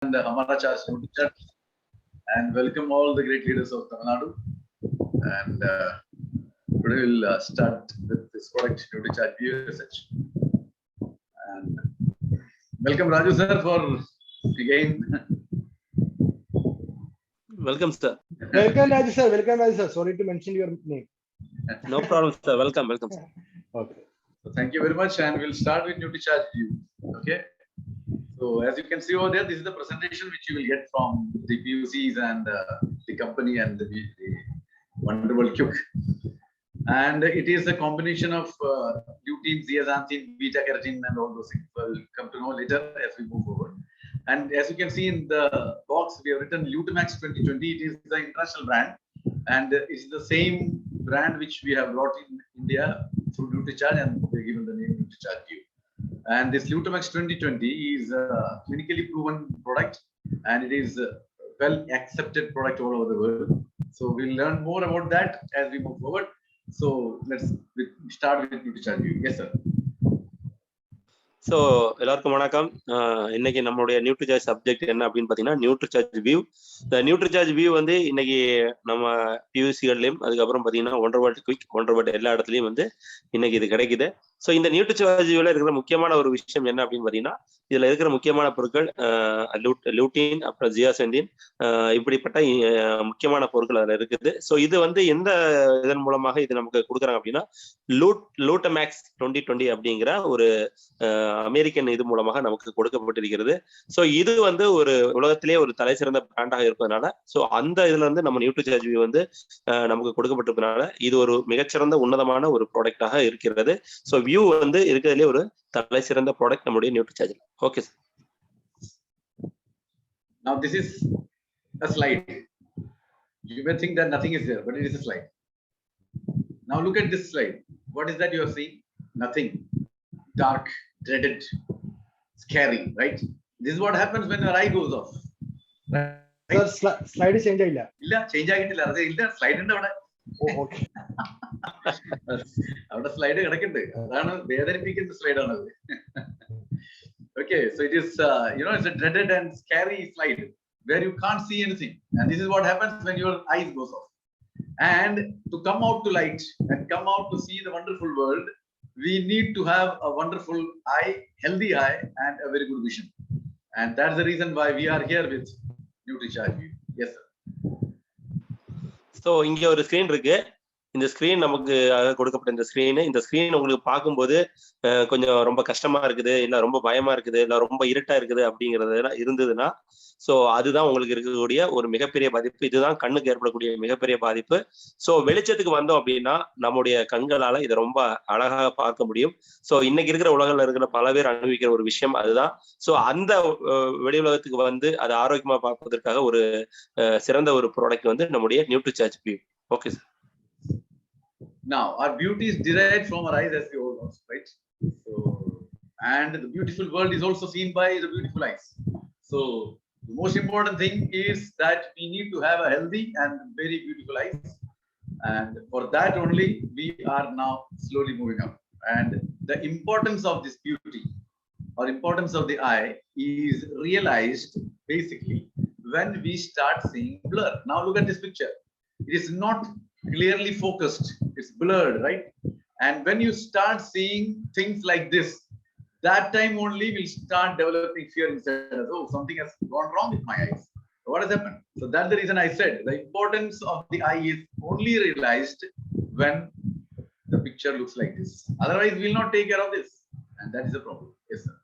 and Hamara Charge Nutricharge, and welcome all the great leaders of Tamil Nadu. And today we'll start with this product, Nutricharge research. And welcome Raju sir for again. Welcome sir. Welcome Raju sir. Welcome Raju sir. Sorry to mention your name. No problem sir. Welcome. Welcome sir. Okay. So thank you very much, and we'll start with Nutricharge view. Okay. So as you can see over there, this is the presentation which you will get from the PUCs and the company and the wonderful Cook. And it is a combination of lutein, zeaxanthin, beta carotene, and all those things. We'll come to know later as we move forward. And as you can see in the box, we have written Lutemax 2020. It is the international brand, and it's the same brand which we have brought in India through Nutricharge, and we're given the name Nutricharge View. And this Lutemax 2020 is a clinically proven product, and it is a well accepted product all over the world. So we'll learn more about that as we move forward. So let's start with Nutricharge View. Yes, sir. So எல்லாருக்கும் வணக்கம். இன்னைக்கு நம்மளுடைய Nutricharge subject என்ன அப்படின்னு பார்த்தீங்கன்னா Nutricharge view. இந்த Nutricharge view வந்து இன்னைக்கு நம்ம பியூசிகள்லையும் அதுக்கப்புறம் பார்த்தீங்கன்னா ஒன்றரை குயிக் ஒன்றரை எல்லா இடத்துலையும் வந்து இன்னைக்கு இது கிடைக்குது. ஸோ இந்த நியூட்ரிசார்ஜ் வியூல இருக்கிற முக்கியமான ஒரு விஷயம் என்ன அப்படின்னு பார்த்தீங்கன்னா இதுல இருக்கிற முக்கியமான பொருட்கள் லூட்டீன், அப்புறம் ஜியாசென்டின், இப்படிப்பட்ட முக்கியமான பொருட்கள் அதுல இருக்குது. ஸோ இது வந்து எந்த இதன் மூலமாக இது நமக்கு கொடுக்குறாங்க அப்படின்னா லூட்டமேக்ஸ் 2020 அப்படிங்கிற ஒரு அமெரிக்கன் இது மூலமாக நமக்கு கொடுக்கப்பட்டிருக்கிறது. ஸோ இது வந்து ஒரு உலகத்திலேயே ஒரு தலை சிறந்த பிராண்டாக இருப்பதனால ஸோ அந்த இதுல இருந்து நம்ம நியூட்ரிசார்ஜ் வியூ வந்து நமக்கு கொடுக்கப்பட்டிருப்பதனால இது ஒரு மிகச்சிறந்த உன்னதமான ஒரு ப்ராடக்டாக இருக்கிறது. ஸோ வியூ வந்து இருக்கிறதுலே ஒரு தலை சிறந்த ப்ராடக்ட் நம்முடைய Nutricharge. Okay sir. Now this is a slide. You may think that nothing is there, but it is a slide. Now look at this slide. What is that you are seeing? Nothing. Dark, dreaded, scary, right? This is what happens when your eye goes off. Right? Sir, slide change ആയില്ല. ഇല്ല, change ആയിട്ടില്ല. അത് ഇല്ല, slide ഉണ്ട് അവിടെ. Okay. അവിടെ slide കിടക്കുന്നുണ്ട്. അതാണ് വേദനിപ്പിക്കുന്ന സ്ലൈഡ് ആണത്. Okay, so it is it's a dreaded and scary slide where you can't see anything, and this is what happens when your eyes goes off. And to come out to light and come out to see the wonderful world, we need to have a wonderful eye, healthy eye, and a very good vision. And that's the reason why we are here with Nutricharge. Yes, sir. So இங்க ஒரு screen இருக்கு. இந்த screen நமக்கு கொடுக்கப்பட்ட இந்த screen உங்களுக்கு பார்க்கும்போது கொஞ்சம் ரொம்ப கஷ்டமா இருக்குது, இல்ல ரொம்ப பயமா இருக்குது, இல்ல ரொம்ப இருட்டா இருக்குது அப்படிங்கிறது இருந்ததுன்னா ஸோ அதுதான் உங்களுக்கு இருக்கக்கூடிய ஒரு மிகப்பெரிய பாதிப்பு. இதுதான் கண்ணுக்கு ஏற்படக்கூடிய மிகப்பெரிய பாதிப்பு. ஸோ வெளிச்சத்துக்கு வந்தோம் அப்படின்னா நம்முடைய கண்களால இதை ரொம்ப அழகாக பார்க்க முடியும். ஸோ இன்னைக்கு இருக்கிற உலகில் இருக்கிற பல பேர் அனுபவிக்கிற ஒரு விஷயம் அதுதான். ஸோ அந்த வெளி உலகத்துக்கு வந்து அதை ஆரோக்கியமா பார்ப்பதற்காக ஒரு சிறந்த ஒரு ப்ராடக்ட் வந்து நம்முடைய Nutricharge view. Okay sir. Now, our beauty is derived from our eyes, as we all know, right? So, and the beautiful world is also seen by the beautiful eyes. So, the most important thing is that we need to have a healthy and very beautiful eyes. And for that only, we are now slowly moving up. And the importance of this beauty or importance of the eye is realized basically when we start seeing blur. Now, look at this picture. It is not clearly focused, it's blurred, right? And when you start seeing things like this, that time only we'll start developing fear inside us. Oh, something has gone wrong with my eyes. So what has happened? So that's the reason I said the importance of the eye is only realized when the picture looks like this. Otherwise, we'll not take care of this, and that is the problem. Yes, sir.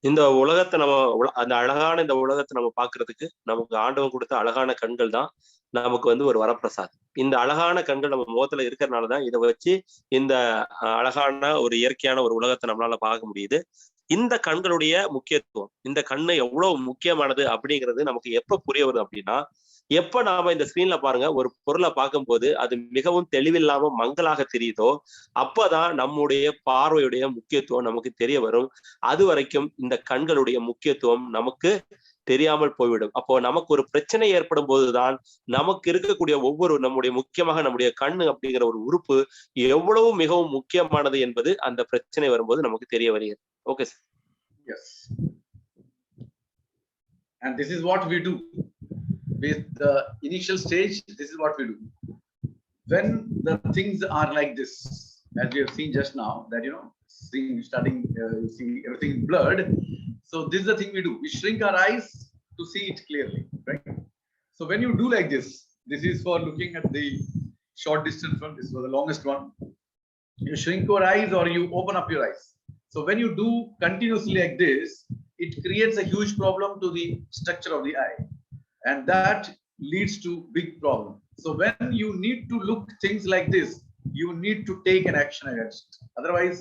இந்த உலகத்தை அந்த அழகான இந்த உலகத்தை நம்ம பாக்குறதுக்கு நமக்கு ஆண்டவன் கொடுத்த அழகான கண்கள் தான் நமக்கு வந்து ஒரு வரப்பிரசாத். இந்த அழகான கண்கள் நம்ம முகத்துல இருக்கிறதுனாலதான் இதை வச்சு இந்த அழகான ஒரு இயற்கையான ஒரு உலகத்தை நம்மளால பார்க்க முடியுது. இந்த கண்களுடைய முக்கியத்துவம், இந்த கண்ணு எவ்வளவு முக்கியமானது அப்படிங்கிறது நமக்கு எப்ப புரிய வருது அப்படின்னா எப்ப நாம இந்த ஸ்கிரீன்ல பாருங்க ஒரு பொருளை பார்க்கும்போது அது மிகவும் தெளிவில்லாம மங்கலாக தெரியுதோ அப்பதான் நம்முடைய பார்வையுடைய முக்கியத்துவம் நமக்கு தெரிய வரும். அது வரைக்கும் இந்த கண்களுடைய முக்கியத்துவம் நமக்கு தெரியாமல் போய்விடும். அப்போ நமக்கு ஒரு பிரச்சனை ஏற்படும் போதுதான் நமக்கு இருக்கக்கூடிய ஒவ்வொரு முக்கியமாக நம்முடைய கண்ணு அப்படிங்கிற ஒரு உறுப்பு எவ்வளவு மிகவும் முக்கியமானது என்பது அந்த பிரச்சனை வரும்போது நமக்கு தெரிய வருகிறது. Okay sir. Yes. And this is what we do. With the initial stage, this is what we do. When the things are like this, as we have seen just now, that you see everything blurred. So this is the thing we do. We shrink our eyes to see it clearly, right? So when you do like this is for looking at the short distance one. This was the longest one. You shrink your eyes or you open up your eyes. So when you do continuously like this, it creates a huge problem to the structure of the eye, and that leads to big problem. So when you need to look things like this, you need to take an action against it. Otherwise,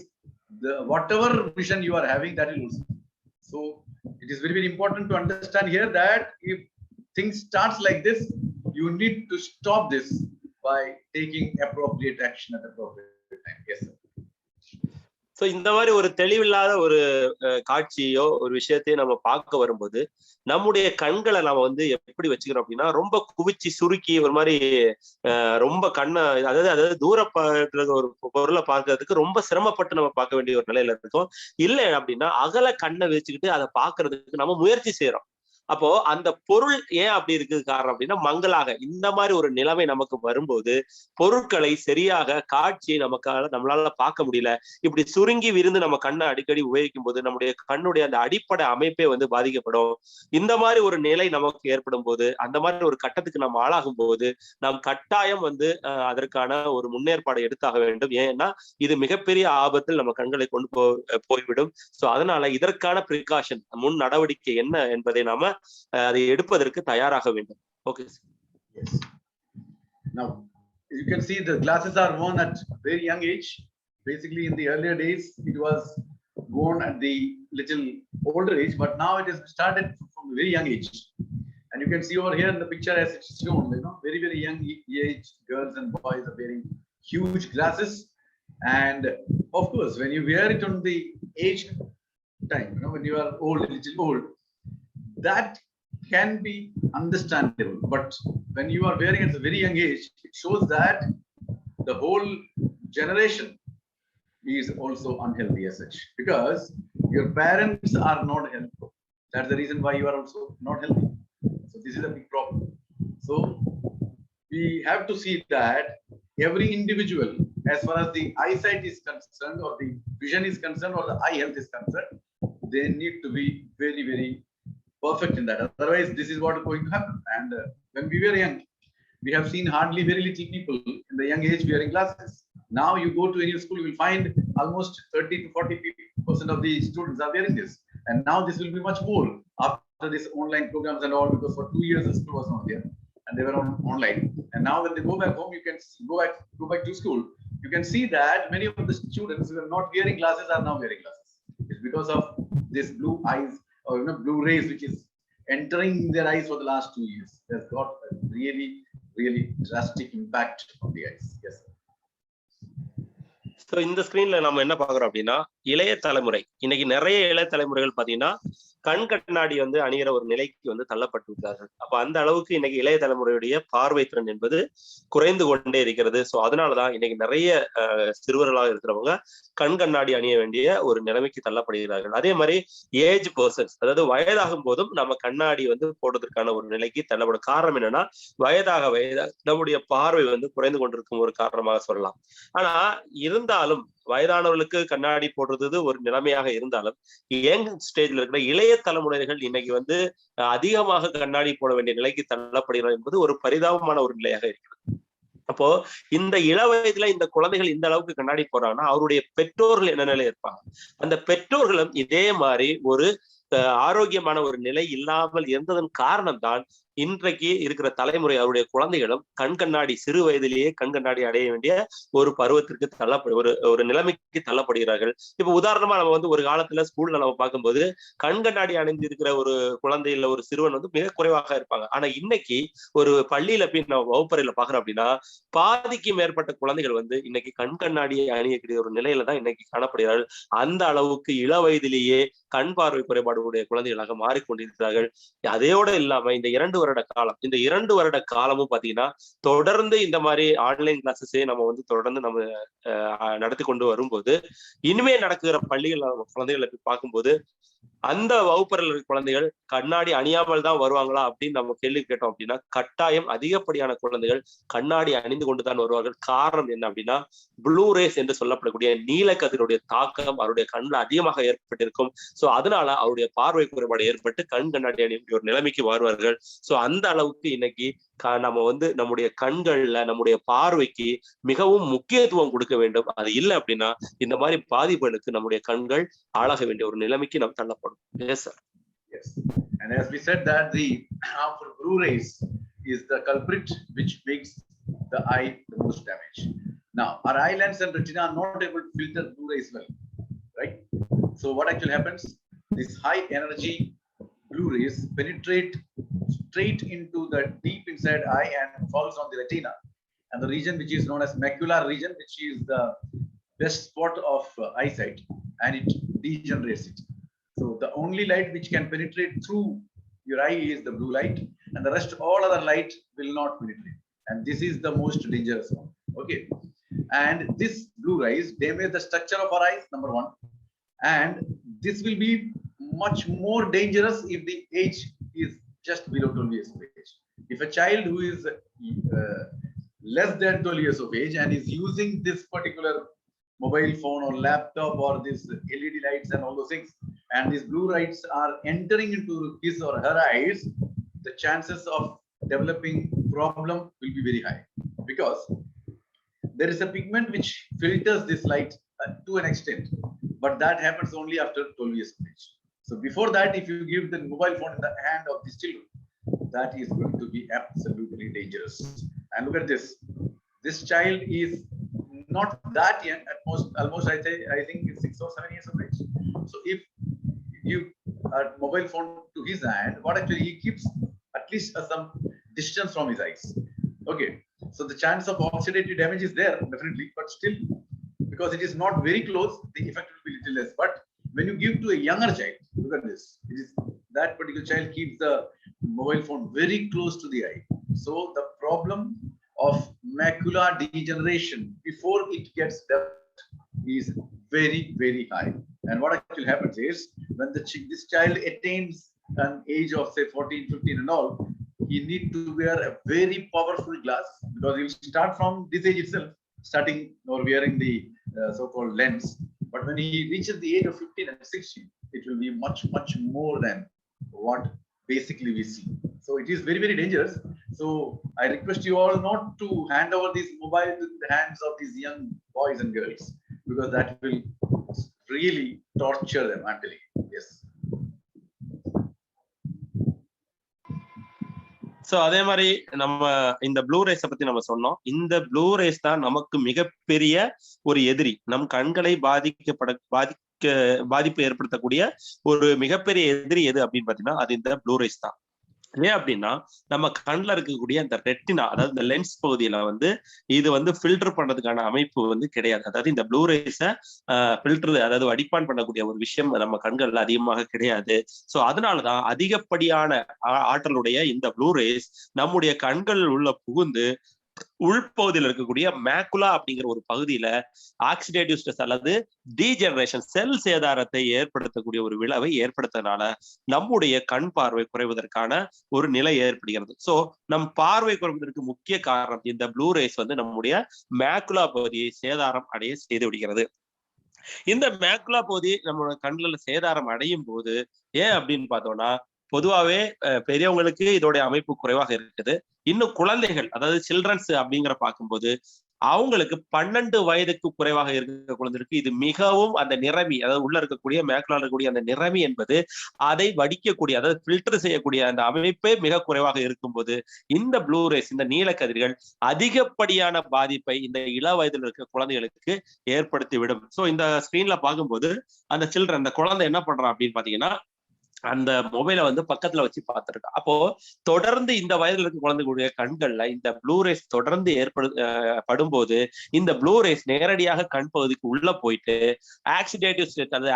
whatever vision you are having, that will lose. So it is very, very important to understand here that if things starts like this, you need to stop this by taking appropriate action at appropriate time. Yes, sir. So இந்த மாதிரி ஒரு தெளிவில்லாத ஒரு காட்சியோ ஒரு விஷயத்தையோ நம்ம பார்க்க வரும்போது நம்முடைய கண்களை நம்ம வந்து எப்படி வச்சுக்கிறோம் அப்படின்னா, ரொம்ப குவிச்சு சுருக்கி ஒரு மாதிரி ரொம்ப கண்ணை அதாவது தூரப்படுற ஒரு பொருளை பார்க்கறதுக்கு ரொம்ப சிரமப்பட்டு நம்ம பார்க்க வேண்டிய ஒரு நிலையில இருக்கும். இல்லை அப்படின்னா அகல கண்ணை வச்சுக்கிட்டு அதை பார்க்கறதுக்கு நம்ம முயற்சி செய்யறோம். அப்போ அந்த பொருள் ஏன் அப்படி இருக்குது காரணம் அப்படின்னா, மங்கலாக இந்த மாதிரி ஒரு நிலைமை நமக்கு வரும்போது பொருட்களை சரியாக காட்சியை நம்மளால பார்க்க முடியல. இப்படி சுருங்கி விரிந்து நம்ம கண்ணை அடிக்கடி உபயோகிக்கும் போது நம்முடைய கண்ணுடைய அந்த அடிப்படை அமைப்பே வந்து பாதிக்கப்படும். இந்த மாதிரி ஒரு நிலை நமக்கு ஏற்படும் போது, அந்த மாதிரி ஒரு கட்டத்துக்கு நம்ம ஆளாகும் போது நாம் கட்டாயம் வந்து அதற்கான ஒரு முன்னேற்பாடு எடுத்தாக வேண்டும். ஏன்னா இது மிகப்பெரிய ஆபத்தில் நம்ம கண்களை கொண்டு போய்விடும். ஸோ அதனால இதற்கான பிரிகாஷன், முன் நடவடிக்கை என்ன என்பதை நாம அதை எடுப்பதற்கு தயாராக வேண்டும். Okay. Yes. Now you can see the glasses are worn at very young age. Basically in the earlier days it was worn at the little older age, but now it is started from a very young age. And you can see over here in the picture as it's shown, very, very young age girls and boys are wearing huge glasses. And of course when you wear it on the age time, when you are old, a little old, that can be understandable. But when you are wearing at a very young age, it shows that the whole generation is also unhealthy as such, because your parents are not healthy. That's the reason why you are also not healthy. So this is a big problem. So we have to see that every individual, as far as the eyesight is concerned or the vision is concerned or the eye health is concerned, they need to be very, very perfect in that. Otherwise this is what is going to happen. And when we were young, we have seen hardly very little people in the young age wearing glasses. Now you go to any school, you will find almost 30 to 40% of the students are wearing this. And now this will be much more after this online programs and all, because for 2 years the school was not there and they were online. And now when they go back home, you can go back to school, you can see that many of the students who are not wearing glasses are now wearing glasses. It's because of this blue eyes or blue rays which is entering their eyes for the last 2 years. Has got a really, really drastic impact on the eyes. Yes, sir. So இந்த ஸ்கிரீன்ல நம்ம என்ன பாக்குறோம் அப்படின்னா, இளைய தலைமுறை இன்னைக்கு நிறைய இளைய தலைமுறைகள் பாத்தீங்கன்னா கண் கண்ணாடி வந்து அணிகிற ஒரு நிலைக்கு வந்து தள்ளப்பட்டு விட்டார்கள். அப்ப அந்த அளவுக்கு இன்னைக்கு இளைய தலைமுறையுடைய பார்வை திறன் என்பது குறைந்து கொண்டே இருக்கிறது. ஸோ அதனாலதான் இன்னைக்கு நிறைய சிறுவர்களாக இருக்கிறவங்க கண் கண்ணாடி அணிய வேண்டிய ஒரு நிலைமைக்கு தள்ளப்படுகிறார்கள். அதே மாதிரி ஏஜ் பர்சன்ஸ், அதாவது வயதாகும் போதும் நம்ம கண்ணாடி வந்து போடுறதுக்கான ஒரு நிலைக்கு தள்ளப்படும். காரணம் என்னன்னா, வயதாக நம்முடைய பார்வை வந்து குறைந்து கொண்டிருக்கும் ஒரு காரணமாக சொல்லலாம். ஆனா இருந்தாலும் வயதானவர்களுக்கு கண்ணாடி போடுறது ஒரு நிலைமையாக இருந்தாலும் யங் ஸ்டேஜ்ல இருக்கிற இளைய தலைமுறைகள் இன்னைக்கு வந்து அதிகமாக கண்ணாடி போட வேண்டிய நிலைக்கு தள்ளப்படுகிறது என்பது ஒரு பரிதாபமான ஒரு நிலையாக இருக்கிறது. அப்போ இந்த இள வயதுல இந்த குழந்தைகள் இந்த அளவுக்கு கண்ணாடி போறாங்கன்னா அவருடைய பெற்றோர்கள் என்ன நிலையில இருப்பாங்க? அந்த பெற்றோர்களும் இதே மாதிரி ஒரு ஆரோக்கியமான ஒரு நிலை இல்லாமல் இருந்ததன் காரணம் தான் இன்றைக்கு இருக்கிற தலைமுறை அவருடைய குழந்தைகளும் கண் கண்ணாடி சிறு வயதிலேயே கண் கண்ணாடி அடைய வேண்டிய ஒரு பருவத்திற்கு ஒரு நிலைமைக்கு தள்ளப்படுகிறார்கள். இப்ப உதாரணமா நம்ம வந்து ஒரு காலத்துல ஸ்கூல்ல நம்ம பார்க்கும்போது கண் கண்ணாடி அணிந்திருக்கிற ஒரு குழந்தை இல்ல ஒரு சிறுவன் வந்து மிக குறைவாக இருப்பாங்க. ஆனா இன்னைக்கு ஒரு பள்ளியில போய் நம்ம வகுப்பறையில பாக்குறோம் அப்படின்னா பாதிக்கு மேற்பட்ட குழந்தைகள் வந்து இன்னைக்கு கண் கண்ணாடியை அணியக்கூடிய ஒரு நிலையில தான் இன்னைக்கு காணப்படுகிறார்கள். அந்த அளவுக்கு இள வயதிலேயே கண் பார்வை குறைபாடுடைய குழந்தைகளாக மாறிக்கொண்டிருக்கிறார்கள். அதையோட இல்லாம இந்த 2 வருட காலமும் பாத்தீங்கன்னா தொடர்ந்து இந்த மாதிரி ஆன்லைன் கிளாஸஸே நம்ம வந்து தொடர்ந்து நம்ம நடத்தி கொண்டு வரும்போது இனிமே நடக்குகிற பள்ளிகள் குழந்தைகளை போய் பார்க்கும்போது அந்த வகுப்பறையில் இருக்க குழந்தைகள் கண்ணாடி அணியாமல் தான் வருவாங்களா அப்படின்னு நம்ம கேள்வி கேட்டோம் அப்படின்னா, கட்டாயம் அதிகப்படியான குழந்தைகள் கண்ணாடி அணிந்து கொண்டுதான் வருவார்கள். காரணம் என்ன அப்படின்னா, ப்ளூ ரேஸ் என்று சொல்லப்படக்கூடிய நீலக்கதிருடைய தாக்கம் அவருடைய கண்ணில் அதிகமாக ஏற்பட்டிருக்கும். சோ அதனால அவருடைய பார்வை குறைபாடு ஏற்பட்டு கண் கண்ணாடி அணிய ஒரு நிலைமைக்கு வருவார்கள். சோ அந்த அளவுக்கு இன்னைக்கு நம்ம நம்முடைய கண்கள்ல நம்முடைய பார்வைக்கு மிகவும் முக்கியத்துவம் கொடுக்க வேண்டும். அது இல்லை அப்படின்னா இந்த மாதிரி பாதிப்புகளுக்கு நம்முடைய கண்கள் ஆளாக வேண்டிய ஒரு நிலைமைக்கு நாம் தள்ளப்படும். Yes, sir. Yes. And as we said that the harmful blue rays is the culprit which makes the eye the most damage. Now, our eye lens and retina are not able to filter blue rays well, right? So what actually happens? This high energy blue rays penetrate straight into the deep inside eye and falls on the retina and the region which is known as macular region, which is the best spot of eyesight, and it degenerates it. So the only light which can penetrate through your eye is the blue light, and the rest all other light will not penetrate, and this is the most dangerous one. Okay, and this blue rays damage the structure of our eyes, number one, and this will be much more dangerous if the age is just below 12 years of age. If a child who is less than 12 years of age and is using this particular mobile phone or laptop or this LED lights and all those things, and these blue lights are entering into his or her eyes, the chances of developing problem will be very high, because there is a pigment which filters this light to an extent, but that happens only after 12 years of age. So before that, if you give the mobile phone in the hand of these children, that is going to be absolutely dangerous. And look at this. This child is not that young, at most, almost I think it's 6 or 7 years of age. So if you a mobile phone to his hand, what actually he keeps at least some distance from his eyes. Okay, so the chance of oxidative damage is there definitely, but still, because it is not very close, the effect will be little less. But when you give to a younger child, look at this, it is that particular child keeps the mobile phone very close to the eye. So the problem of macular degeneration before it gets developed is very, very high. And what actually happens is, when this child attains an age of say 14, 15 and all, he needs to wear a very powerful glass, because he will start from this age itself, starting or wearing the so-called lens. But when he reaches the age of 15 and 16, it will be much, much more than what basically we see. So it is very, very dangerous. So I request you all not to hand over these mobiles in the hands of these young boys and girls, because that will really torture them, I'm telling you. Yes. So அதே மாதிரி நம்ம இந்த blue ரேஸை பத்தி நம்ம சொன்னோம். இந்த blue rays தான் நமக்கு மிகப்பெரிய ஒரு எதிரி. நம் கண்களை பாதிப்பு ஏற்படுத்தக்கூடிய ஒரு மிகப்பெரிய எதிரி எது அப்படின்னு பாத்தீங்கன்னா, அது இந்த ப்ளூ ரேஸ் தான். ஏன் அப்படின்னா, நம்ம கண்ணில் இருக்கக்கூடிய அந்த ரெட்டினா, அதாவது இந்த லென்ஸ் பகுதியில இது ஃபில்டர் பண்றதுக்கான அமைப்பு கிடையாது. அதாவது இந்த ப்ளூ ரேஸை ஃபில்டர், அதாவது வடிப்பான் பண்ணக்கூடிய ஒரு விஷயம் நம்ம கண்கள்ல அதிகமாக கிடையாது. சோ அதனாலதான் அதிகப்படியான ஆற்றலுடைய இந்த ப்ளூ ரேஸ் நம்முடைய கண்கள் உள்ள புகுந்து உள்பகுதியில் இருக்கக்கூடிய மேக்குலா அப்படிங்கிற ஒரு பகுதியில ஆக்சிடேட்டிவ் ஸ்ட்ரெஸ் அல்லது டீஜெனரேஷன், செல் சேதாரத்தை ஏற்படுத்தக்கூடிய ஒரு விளைவை ஏற்படுத்தனால நம்முடைய கண் பார்வை குறைவதற்கான ஒரு நிலை ஏற்படுகிறது. சோ நம் பார்வை குறைவதற்கு முக்கிய காரணம் இந்த ப்ளூ ரேஸ் நம்முடைய மேக்குலா பகுதியை சேதாரம் அடைய செய்து விடுகிறது. இந்த மேக்குலா பகுதி நம்மளோட கண்ணுல சேதாரம் அடையும் போது ஏன் அப்படின்னு பார்த்தோம்னா, பொதுவாகவே பெரியவங்களுக்கு இதோடைய அமைப்பு குறைவாக இருக்குது. இன்னும் குழந்தைகள், அதாவது சில்ட்ரன்ஸ் அப்படிங்கிற பார்க்கும்போது, அவங்களுக்கு 12 வயதுக்கு குறைவாக இருக்கிற குழந்தைகளுக்கு இது மிகவும் அந்த நிறமி, அதாவது உள்ள இருக்கக்கூடிய மேக்குலா இருக்கக்கூடிய அந்த நிறமி என்பது அதை வடிக்கக்கூடிய, அதாவது ஃபில்டர் செய்யக்கூடிய அந்த அமைப்பே மிக குறைவாக இருக்கும்போது இந்த ப்ளூ ரேஸ், இந்த நீலக்கதிர்கள் அதிகப்படியான பாதிப்பை இந்த இள வயதில் இருக்க குழந்தைகளுக்கு ஏற்படுத்திவிடும். சோ இந்த ஸ்கிரீன்ல பார்க்கும்போது அந்த சில்ட்ரன், அந்த குழந்தை என்ன பண்றான் அப்படின்னு பாத்தீங்கன்னா, அந்த மொபைலை பக்கத்துல வச்சு பார்த்துருக்கா. அப்போ தொடர்ந்து இந்த வயதுல இருக்க குழந்தைகளுடைய கண்கள்ல இந்த ப்ளூ ரேஸ் தொடர்ந்து படும்போது இந்த ப்ளூ ரேஸ் நேரடியாக கண் பகுதிக்கு உள்ள போயிட்டு ஆக்சிடேட்டிவ் ஸ்டேட், அதாவது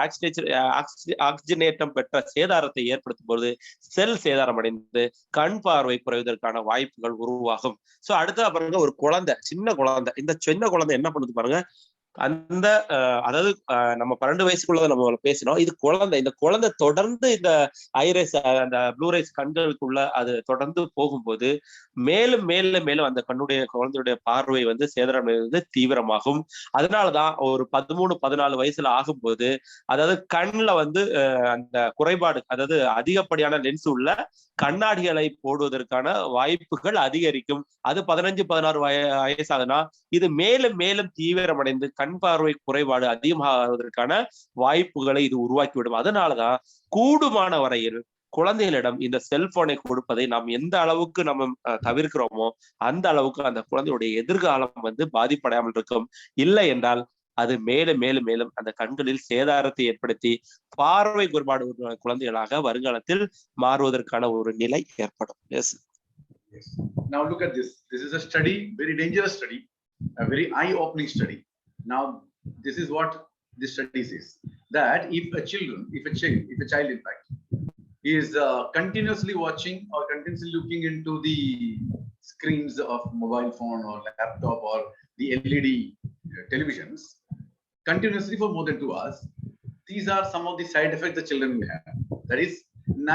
ஆக்சிஜனேற்றம் பெற்ற சேதாரத்தை ஏற்படுத்தும் போது செல் சேதாரம் அடைந்து கண் பார்வை குறைவதற்கான வாய்ப்புகள் உருவாகும். சோ அடுத்த பாருங்க, ஒரு குழந்தை, சின்ன குழந்தை, இந்த சின்ன குழந்தை என்ன பண்ணுது பாருங்க, அந்த அதாவது நம்ம 12 வயசுக்குள்ளத நம்ம பேசினோம். இது குழந்தை, இந்த குழந்தை தொடர்ந்து இந்த ஐரைஸ் அந்த ப்ளூரைஸ் கண்களுக்குள்ள அது தொடர்ந்து போகும்போது மேலும் மேலும் மேலும் அந்த குழந்தையுடைய பார்வை வந்து சேதமடைவது தீவிரமாகும். அதனாலதான் ஒரு 13, 14 வயசுல ஆகும்போது அதாவது கண்ணுல வந்து அந்த குறைபாடு, அதாவது அதிகப்படியான லென்ஸ் உள்ள கண்ணாடிகளை போடுவதற்கான வாய்ப்புகள் அதிகரிக்கும். அது 15, 16 வயசாகுதுன்னா இது மேலும் மேலும் தீவிரமடைந்து கண் பார்வை குறைபாடு அதிகமாவதற்கான வாய்ப்புகளை இது உருவாக்கிவிடும். அதனாலதான் கூடுமான வரையில் குழந்தைகளிடம் இந்த செல்போனை கொடுப்பதை நாம் எந்த அளவுக்கு நம்ம தவிர்க்கிறோமோ அந்த அளவுக்கு அந்த குழந்தையுடைய எதிர்காலம் வந்து பாதிப்படையாமல் இருக்கும். இல்லை என்றால் அது மேலும் மேலும் மேலும் அந்த கண்களில் சேதாரத்தை ஏற்படுத்தி பார்வை குறைபாடு குழந்தைகளாக வருங்காலத்தில் மாறுவதற்கான ஒரு நிலை ஏற்படும். Yes. Now look at this. This is a study, very dangerous study, a very eye-opening study. Now this is what this study says, that if a child in fact is continuously watching or continuously looking into the screens of mobile phone or laptop or the LED televisions continuously for more than 2 hours, these are some of the side effects the children will have. That is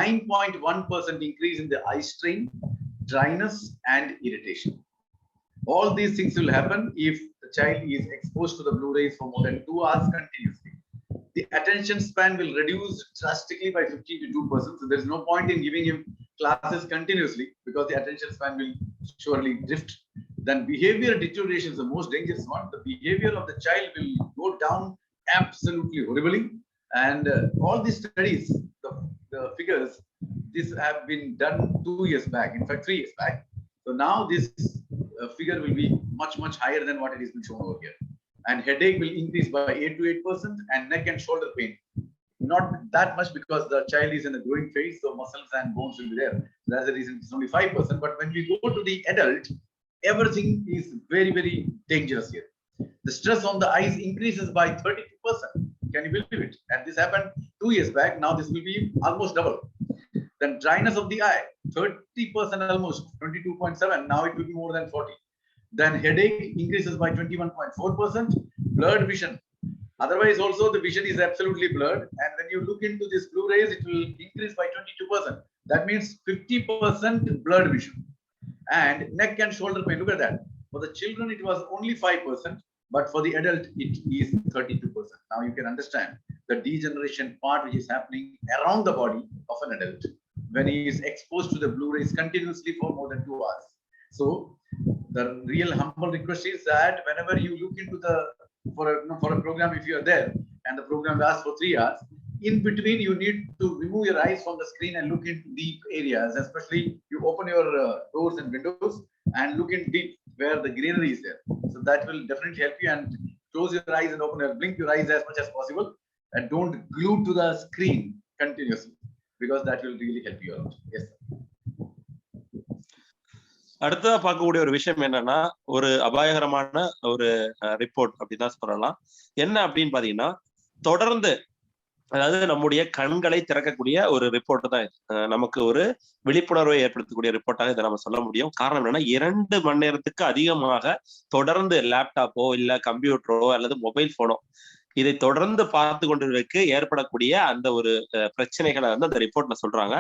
9.1% increase in the eye strain, dryness and irritation. All these things will happen if the child is exposed to the blue rays for more than 2 hours continuously. The attention span will reduce drastically by 50 to 2%. So there is no point in giving him classes continuously because the attention span will surely drift. Then behavior deterioration is the most dangerous one. The behavior of the child will go down absolutely horribly. And all these studies, the figures, this have been done 2 years back, in fact 3 years back. So now this figure will be much higher than what it has been shown over here. And headache will increase by 8 to 8%, and neck and shoulder pain. Not that much because the child is in the growing phase, so muscles and bones will be there. So that's the reason it's only 5%. But when we go to the adult, everything is very, very dangerous here. The stress on the eyes increases by 32%. Can you believe it? And this happened 2 years back. Now this will be almost double. Then dryness of the eye, 30% almost, 22.7. Now it will be more than 40. Then headache increases by 21.4%. Blurred vision. Otherwise also the vision is absolutely blurred. And when you look into this blue rays, it will increase by 22%. That means 50% blurred vision. And neck and shoulder pain, look at that. For the children, it was only 5%. But for the adult, it is 32%. Now you can understand the degeneration part which is happening around the body of an adult when he is exposed to the blue rays continuously for more than 2 hours. So the real humble request is that whenever you look into for a program, if you are there and the program lasts for 3 hours, in between you need to remove your eyes from the screen and look into deep areas. Especially you open your doors and windows and look in deep where the greenery is there. So that will definitely help you. And close your eyes and blink your eyes as much as possible, and don't glue to the screen continuously, because that will really help you out. Yes, sir. அடுத்ததா பார்க்கக்கூடிய ஒரு விஷயம் என்னன்னா, ஒரு அபாயகரமான ஒரு report அப்படிதான் சொல்லலாம். என்ன அப்படின்னு பாத்தீங்கன்னா, தொடர்ந்து அதாவது நம்முடைய கண்களை திறக்கக்கூடிய ஒரு ரிப்போர்ட் தான் இது. நமக்கு ஒரு விழிப்புணர்வை ஏற்படுத்தக்கூடிய ரிப்போர்ட்டாக இதை நம்ம சொல்ல முடியும். காரணம் என்னன்னா, 2 மணி நேரத்துக்கு அதிகமாக தொடர்ந்து லேப்டாப்போ இல்ல கம்ப்யூட்டரோ அல்லது மொபைல் போனோ இதை தொடர்ந்து பார்த்து கொண்டிருக்க ஏற்படக்கூடிய அந்த ஒரு பிரச்சனைகளை வந்து அந்த ரிப்போர்ட்ல சொல்றாங்க.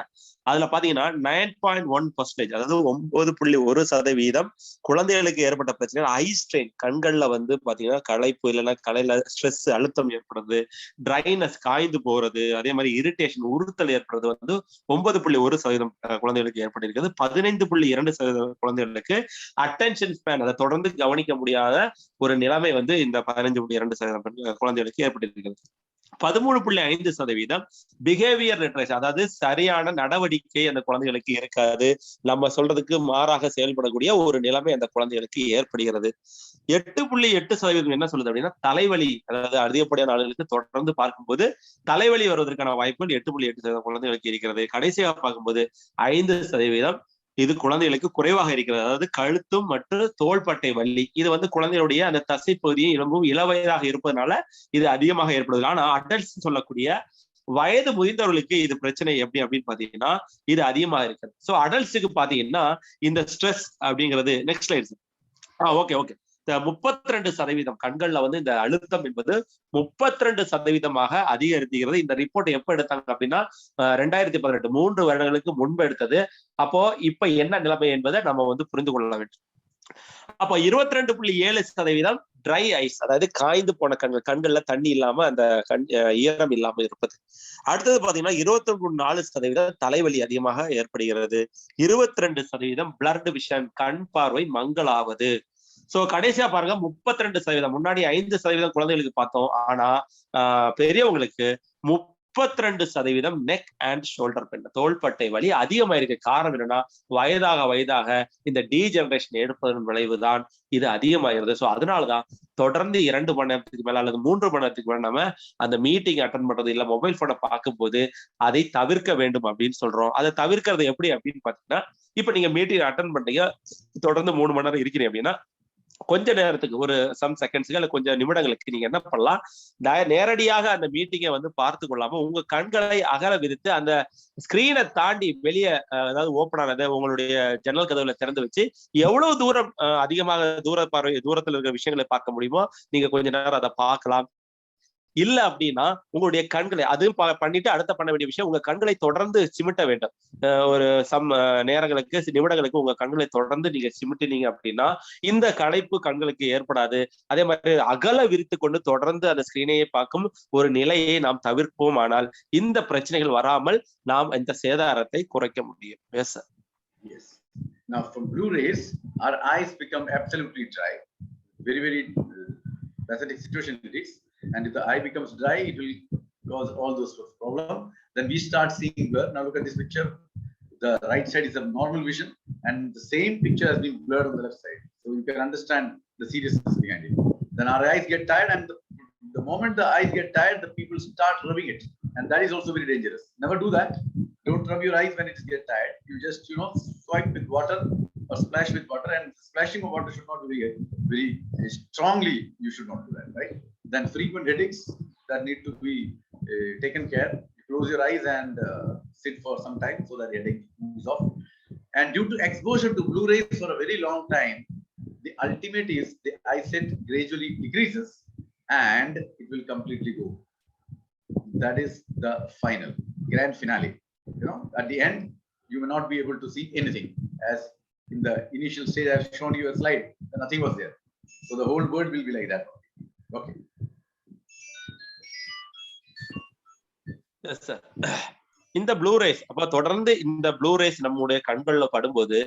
அதுல பாத்தீங்கன்னா 9.1%, அதாவது 9.1% குழந்தைகளுக்கு ஏற்பட்ட பிரச்சனை ஐ ஸ்ட்ரெயின், கண்கள்ல வந்து பாத்தீங்கன்னா களைப்பு இல்லைன்னா கலையில ஸ்ட்ரெஸ் அழுத்தம் ஏற்படுறது, ட்ரைனஸ் காய்ந்து போறது, அதே மாதிரி இரிட்டேஷன் உறுத்தல் ஏற்படுறது வந்து 9.1% குழந்தைகளுக்கு ஏற்பட்டிருக்கிறது. 15.2% குழந்தைகளுக்கு அட்டென்ஷன் ஸ்பேன், அதை தொடர்ந்து கவனிக்க முடியாத ஒரு நிலைமை வந்து இந்த 15.2% குழந்தைகளுக்கு ஏற்பட்டிருக்கிறது. 13.5% பிஹேவியர் ரிட்ரேஷன், அதாவது சரியான நடவடிக்கை அந்த குழந்தைகளுக்கு இருக்காது, நம்ம சொல்றதுக்கு மாறாக செயல்படக்கூடிய ஒரு நிலைமை அந்த குழந்தைகளுக்கு ஏற்படுகிறது. 8.8% என்ன சொல்லுது அப்படின்னா தலைவலி, அதாவது அதிகப்படியான ஆளுகளுக்கு தொடர்ந்து பார்க்கும்போது தலைவலி வருவதற்கான வாய்ப்புகள் 8.8% குழந்தைகளுக்கு இருக்கிறது. கடைசியாக பார்க்கும்போது 5% இது குழந்தைகளுக்கு குறைவாக இருக்கிறது, அதாவது கழுத்தும் மற்றும் தோள்பட்டை வலி. இது வந்து குழந்தைகளுடைய அந்த தசை பகுதியை ரொம்ப இளவயதாக இருப்பதனால இது அதிகமாக ஏற்படுது. ஆனா அடல்ட்ஸ் சொல்லக்கூடிய வயது முதிர்ந்தவர்களுக்கு இது பிரச்சனை எப்படி அப்படின்னு பாத்தீங்கன்னா இது அதிகமாக இருக்கிறது. ஸோ அடல்ட்ஸுக்கு பாத்தீங்கன்னா இந்த ஸ்ட்ரெஸ் அப்படிங்கிறது, நெக்ஸ்ட் ஸ்லைட். ஓகே 32% கண்கள்ல வந்து இந்த அழுத்தம் என்பது 32% அதிகரிக்கிறது. இந்த ரிப்போர்ட் எப்ப எடுத்தாங்க அப்படின்னா 2018 3 வருடங்களுக்கு முன்பு எடுத்தது. அப்போ இப்ப என்ன நிலைமை என்பதை நம்ம வந்து புரிந்து கொள்ள வேண்டும். அப்போ 22.7% ட்ரை ஐஸ், அதாவது காய்ந்து போன கண்கள்ல தண்ணி இல்லாம அந்த ஈரம் இல்லாம இருப்பது. அடுத்தது பாத்தீங்கன்னா 24% தலைவலி அதிகமாக ஏற்படுகிறது. 22% பிளர்டு விஷன், கண் பார்வை மங்கலாவது. சோ கடைசியா பாருங்க 32%, முன்னாடி 5% குழந்தைகளுக்கு பார்த்தோம். ஆனா பெரியவங்களுக்கு 32% நெக் அண்ட் ஷோல்டர் பெயின், தோள்பட்டை வலி அதிகமா இருக்கு. காரணம் என்னன்னா வயதாக இந்த டீஜெனரேஷன் எடுப்பதன் விளைவுதான் இது அதிகமாகிறது. சோ அதனாலதான் தொடர்ந்து 2 மணி நேரத்துக்கு மேல அல்லது 3 மணி நேரத்துக்கு மேல நம்ம அந்த மீட்டிங் அட்டன் பண்றது இல்ல மொபைல் போனை பார்க்கும் போது அதை தவிர்க்க வேண்டும் அப்படின்னு சொல்றோம். அதை தவிர்க்கிறது எப்படி அப்படின்னு பாத்தீங்கன்னா, இப்ப நீங்க மீட்டிங் அட்டன் பண்றீங்க, தொடர்ந்து 3 மணி நேரம் இருக்கிறீங்க அப்படின்னா கொஞ்ச நேரத்துக்கு ஒரு சம் செகண்ட்ஸ்க்கு அல்ல கொஞ்சம் நிமிடங்களுக்கு நீங்க என்ன பண்ணலாம், நேரடியாக அந்த மீட்டிங்கை வந்து பார்த்து கொள்ளாம உங்க கண்களை அகல விரித்து அந்த ஸ்கிரீனை தாண்டி வெளியே அதாவது ஓப்பன் ஆனதை உங்களுடைய ஜன்னல் கதவுல திறந்து வச்சு எவ்வளவு தூரம் அதிகமாக தூரத்துல இருக்கிற விஷயங்களை பார்க்க முடியுமோ நீங்க கொஞ்ச நேரம் அதை பார்க்கலாம். இல்ல அப்படின்னா உங்களுடைய கண்களை அதுவும் பண்ணிட்டு அடுத்த பண்ண வேண்டிய விஷயம், உங்க கண்களை தொடர்ந்து சிமிட்ட வேண்டும். ஒரு நேரங்களுக்கு நிமிடங்களுக்கு உங்க கண்களை தொடர்ந்து நீங்க சிமிட்டினீங்க அப்படின்னா இந்த களைப்பு கண்களுக்கு ஏற்படாது. அதே மாதிரி அகல விரித்து கொண்டு தொடர்ந்து அந்த ஸ்கிரீனையே பார்க்கும் ஒரு நிலையை நாம் தவிர்ப்போம். ஆனால் இந்த பிரச்சனைகள் வராமல் நாம் இந்த சேதாரத்தை குறைக்க முடியும். Yes, sir. Yes. Now from blue rays, our eyes become absolutely dry. Very pathetic situation it is. And if the eye becomes dry, it will cause all those problems. Then we start seeing blur. Now look at this picture. The right side is a normal vision, and the same picture has been blurred on the left side. So you can understand the seriousness behind it. Then our eyes get tired, and the moment the eyes get tired, the people start rubbing it, and that is also very dangerous. Never do that. Don't rub your eyes when it gets tired. You just swipe with water or splash with water, and splashing of water should not be very strongly. You should not do that, right? Then frequent headaches that need to be taken care. You close your eyes and sit for some time so that headache moves off. And due to exposure to blue rays for a very long time, the ultimate is the eyesight gradually decreases and it will completely go. That is the final grand finale. At the end, you may not be able to see anything. As in the initial stage, I have shown you a slide, and nothing was there. So the whole world will be like that. Okay. Yes, sir. இந்த blue rays அப்ப தொடர்ந்து இந்த blue rays நம்முடைய கண்கள்ல படும்போது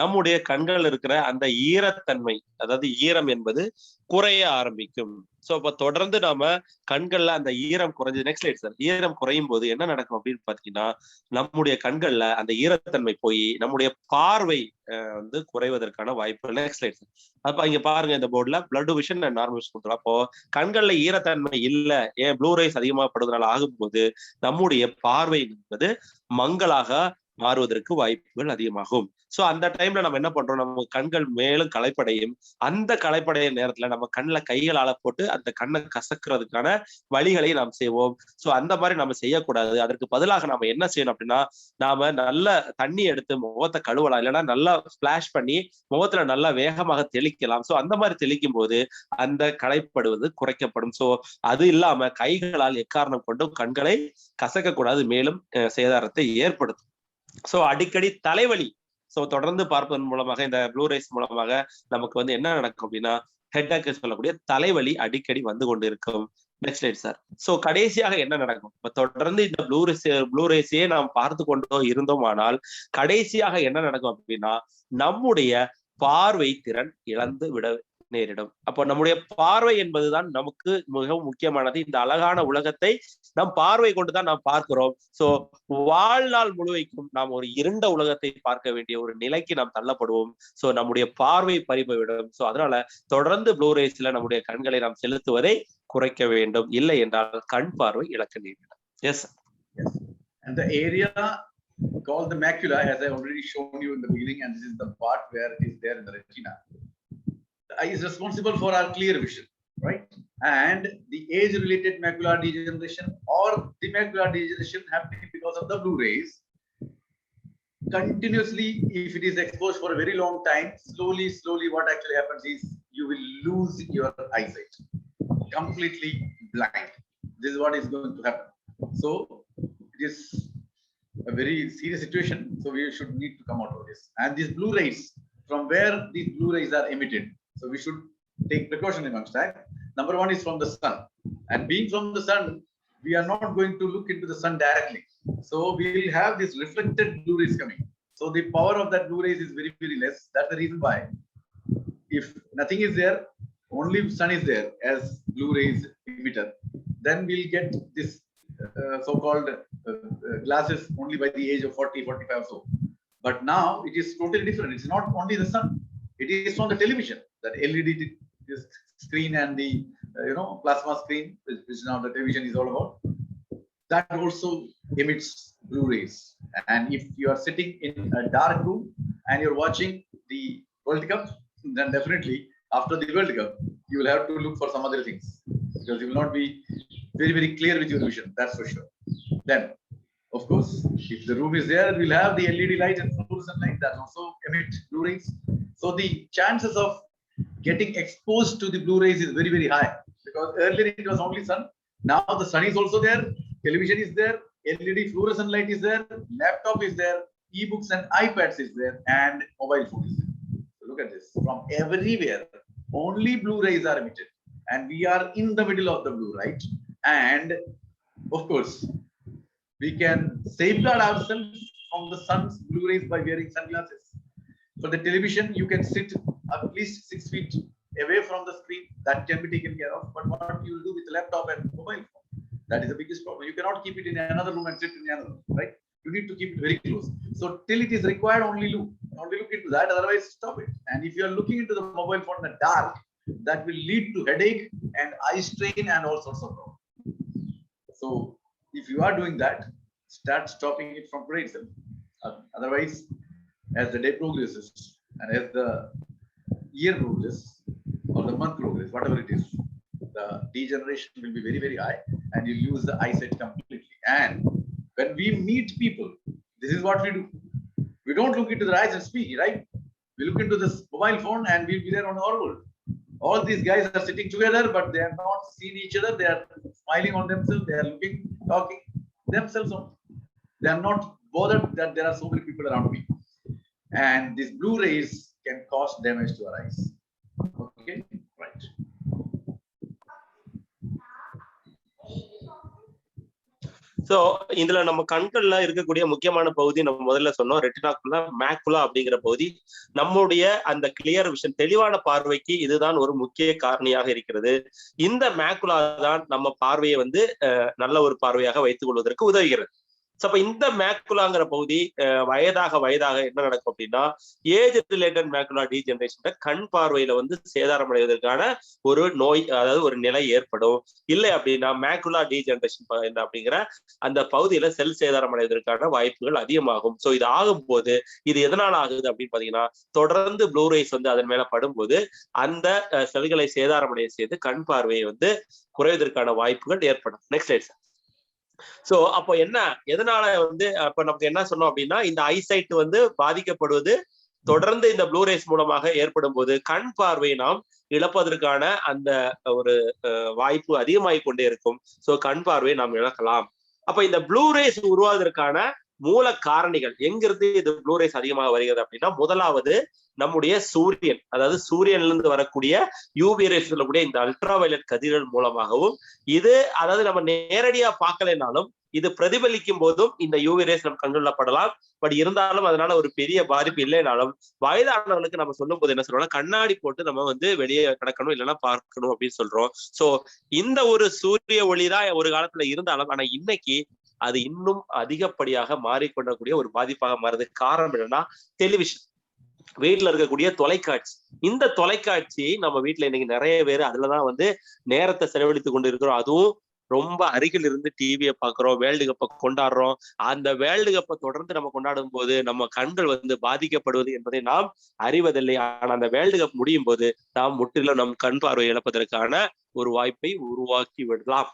நம்முடைய கண்கள் இருக்கிற அந்த ஈரத்தன்மை, அதாவது ஈரம் என்பது குறைய ஆரம்பிக்கும். சோ அப்ப தொடர்ந்து நாம கண்கள்ல அந்த ஈரம் குறைஞ்சது. Next slide sir. ஈரம் குறையும் போது என்ன நடக்கும் அப்படின்னு பாத்தீங்கன்னா நம்முடைய கண்கள்ல அந்த ஈரத்தன்மை போய் நம்முடைய பார்வை வந்து குறைவதற்கான வாய்ப்பு. Next slide sir. அப்ப இங்க பாருங்க இந்த போர்டுல blurred vision and normal vision கொடுத்துரும். அப்போ கண்கள்ல ஈரத்தன்மை இல்ல, ஏன் ப்ளூ ரேஸ் அதிகமா படுவதனால ஆகும்போது நம்முடைய பார்வை என்பது மங்கலாக மாறுவதற்கு வாய்ப்புகள் அதிகமாகும். சோ அந்த டைம்ல நம்ம என்ன பண்றோம், நம்ம கண்கள் மேலும் களைப்படையும். அந்த களைப்படைய நேரத்துல நம்ம கண்ணுல கைகளால போட்டு அந்த கண்ணை கசக்குறதுக்கான வழிகளை நாம் செய்வோம். சோ அந்த மாதிரி நம்ம செய்யக்கூடாது. அதற்கு பதிலாக நாம என்ன செய்யணும் அப்படின்னா, நாம நல்ல தண்ணி எடுத்து முகத்தை கழுவலாம், இல்லைன்னா நல்லா ஸ்பிளாஷ் பண்ணி முகத்துல நல்லா வேகமாக தெளிக்கலாம். சோ அந்த மாதிரி தெளிக்கும் போது அந்த களைப்படுவது குறைக்கப்படும். சோ அது இல்லாம கைகளால் எக்காரணம் கொண்டும் கண்களை கசக்க கூடாது, மேலும் சேதாரத்தை ஏற்படுத்தும். சோ அடிக்கடி தலைவலி தொடர்ந்து பார்ப்பதன் மூலமாக இந்த ப்ளூ ரேஸ் மூலமாக நமக்கு வந்து என்ன நடக்கும் அப்படின்னா ஹெட்டேக் சொல்லக்கூடிய தலைவலி அடிக்கடி வந்து கொண்டு இருக்கும். Next slide sir. சோ கடைசியாக என்ன நடக்கும், இப்ப தொடர்ந்து இந்த ப்ளூ ரேஸையே நாம் பார்த்து கொண்டோ இருந்தோமானால் கடைசியாக என்ன நடக்கும் அப்படின்னா நம்முடைய பார்வை திறன் இழந்து விட நேரிடும். அப்போ நம்முடைய பார்வை என்பதுதான் நமக்கு மிகவும் முக்கியமானது. இந்த அழகான உலகத்தை நம் பார்வை கொண்டுதான் நாம் பார்க்கிறோம். சோ வாழ்நாள் முழுமைக்கும் நாம் ஒரு இருண்ட உலகத்தை பார்க்க வேண்டிய ஒரு நிலைக்கு நாம் தள்ளப்படுவோம். சோ நம்முடைய பார்வை பறிபோய்விடும். சோ அதனால தொடர்ந்து ப்ளூ ரேஸ்ல நம்முடைய கண்களை நாம் செலுத்துவதை குறைக்க வேண்டும், இல்லை என்றால் கண் பார்வை இழக்க நேரிடும். S. And the area called the macula, as I already shown you in the beginning, and this is the part where it is there in the retina. The eye is responsible for our clear vision, right? And the age-related macular degeneration or the macular degeneration happening because of the blue rays, continuously, if it is exposed for a very long time, slowly what actually happens is you will lose your eyesight, completely blind. This is what is going to happen. So it is a very serious situation. So we should need to come out of this. And these blue rays, from where these blue rays are emitted, so we should take precaution amongst that. Number one is from the sun, and being from the sun, we are not going to look into the sun directly. So we will have this reflected blue rays coming. So the power of that blue rays is very, very less. That's the reason why, if nothing is there, only sun is there as blue rays emitter, then we'll get this so-called glasses only by the age of 40, 45 or so. But now it is totally different. It's not only the sun. It is from the television, that LED screen and the plasma screen, which now the television is all about. That also emits blue rays. And if you are sitting in a dark room and you're watching the World Cup, then definitely after the World Cup, you will have to look for some other things, because you will not be very, very clear with your vision. That's for sure. Then, of course, if the room is there, we'll have the LED light and fluorescent light that also emit blue rays. So the chances of getting exposed to the blue rays is very, very high, because earlier it was only sun. Now the sun is also there, television is there, LED fluorescent light is there, laptop is there, ebooks and iPads is there, and mobile phone is there. So look at this. From everywhere, only blue rays are emitted, and we are in the middle of the blue light. And of course, we can safeguard ourselves from the sun's blue rays by wearing sunglasses. For the television, you can sit at least 6 feet away from the screen. That can be taken care of. But what you will do with the laptop and mobile phone, that is the biggest problem. You cannot keep it in another room and sit in another room, right? You need to keep it very close. So till it is required, only look into that. Otherwise, stop it. And if you are looking into the mobile phone in the dark, that will lead to headache and eye strain and all sorts of problems. So if you are doing that, start stopping it from today itself. Otherwise, as the day progresses and as the year progresses or the month progresses, whatever it is, the degeneration will be very, very high, and you lose the eyesight completely. And when we meet people, this is what we do. We don't look into their eyes and speak, right? We look into this mobile phone and we'll be there on our world. All these guys are sitting together, but they are not seeing each other. They are smiling on themselves. They are looking, talking themselves on. They are not bothered that there are so many people around me. And these blue rays can cause damage to our eyes. Okay, right. So இதுல நம்ம கண்கள்ல இருக்கக்கூடிய முக்கியமான பகுதி நம்ம முதல்ல சொன்னோம், ரெட்டினாக்குலா macula அப்படிங்கிற பகுதி. நம்முடைய அந்த கிளியர் விஷன், தெளிவான பார்வைக்கு இதுதான் ஒரு முக்கிய காரணியாக இருக்கிறது. இந்த மேக்குலா தான் நம்ம பார்வையை நல்ல ஒரு பார்வையாக வைத்துக் கொள்வதற்கு உதவுகிறது. அப்ப இந்த மேக்குலாங்கிற பகுதி வயதாக என்ன நடக்கும் அப்படின்னா, ஏஜ் ரிலேட்டட் மேக்குலா டீஜெனரேஷன், கண் பார்வையில சேதாரம் அடைவதற்கான ஒரு நோய், அதாவது ஒரு நிலை ஏற்படும். இல்லை அப்படின்னா மேக்குலா டீஜெனரேஷன் அப்படிங்கிற அந்த பகுதியில செல் சேதாரம் அடைவதற்கான வாய்ப்புகள் அதிகமாகும். சோ இது ஆகும்போது இது எதனால ஆகுது அப்படின்னு பாத்தீங்கன்னா, தொடர்ந்து ப்ளூ ரேஸ் அதன் மேல படும்போது அந்த செல்களை சேதாரம் அடைய செய்து கண் பார்வையை குறைவதற்கான வாய்ப்புகள் ஏற்படும். Next slide sir. சோ அப்போ எதனால அப்ப நமக்கு என்ன சொன்னோம் அப்படின்னா, இந்த ஐசைட் பாதிக்கப்படுவது தொடர்ந்து இந்த ப்ளூ ரேஸ் மூலமாக ஏற்படும் போது கண் பார்வையை நாம் இழப்பதற்கான அந்த ஒரு வாய்ப்பு அதிகமாகிக் கொண்டே இருக்கும். சோ கண் பார்வையை நாம் இழக்கலாம். அப்ப இந்த ப்ளூ ரேஸ் உருவாவதற்கான மூல காரணிகள் எங்கிருந்து இது ப்ளூ ரேஸ் அதிகமாக வருகிறது அப்படின்னா, முதலாவது நம்முடைய சூரியன், அதாவது சூரியன்ல இருந்து வரக்கூடிய யூவி ரேஸ் சொல்லக்கூடிய இந்த அல்ட்ரா வயலட் கதிர்கள் மூலமாகவும், இது அதாவது நம்ம நேரடியா பார்க்கலைனாலும் இது பிரதிபலிக்கும் போதும் இந்த யூவி ரேஸ் நம்ம கண்ணுள்ள படலாம். பட் இருந்தாலும் அதனால ஒரு பெரிய பாதிப்பு இல்லைனாலும் வயதானவர்களுக்கு நம்ம சொல்லும் போது என்ன சொல்றோம்னா, கண்ணாடி போட்டு நம்ம வெளியே நடக்கணும், இல்லைன்னா பார்க்கணும் அப்படின்னு சொல்றோம். சோ இந்த ஒரு சூரிய ஒளிதான் ஒரு காலத்துல இருந்தாலும், ஆனா இன்னைக்கு அது இன்னும் அதிகப்படியாக மாறிக்கொண்டக்கூடிய ஒரு பாதிப்பாக மாறுது. காரணம் என்னன்னா, டெலிவிஷன், வீட்டுல இருக்கக்கூடிய தொலைக்காட்சி. இந்த தொலைக்காட்சி நம்ம வீட்டுல இன்னைக்கு நிறைய பேர் அதுலதான் நேரத்தை செலவழித்து கொண்டு இருக்கிறோம். அதுவும் ரொம்ப அருகில் இருந்து டிவியை பாக்குறோம், வேர்ல்டு கப்பை கொண்டாடுறோம். அந்த வேர்ல்டு கப்பை தொடர்ந்து நம்ம கொண்டாடும் போது நம்ம கண்கள் பாதிக்கப்படுவது என்பதை நாம் அறிவதில்லை. ஆனா அந்த வேர்ல்டு கப் முடியும் போது நாம் முற்றிலும் நம் கண் பார்வை இழப்பதற்கான ஒரு வாய்ப்பை உருவாக்கி விடலாம்.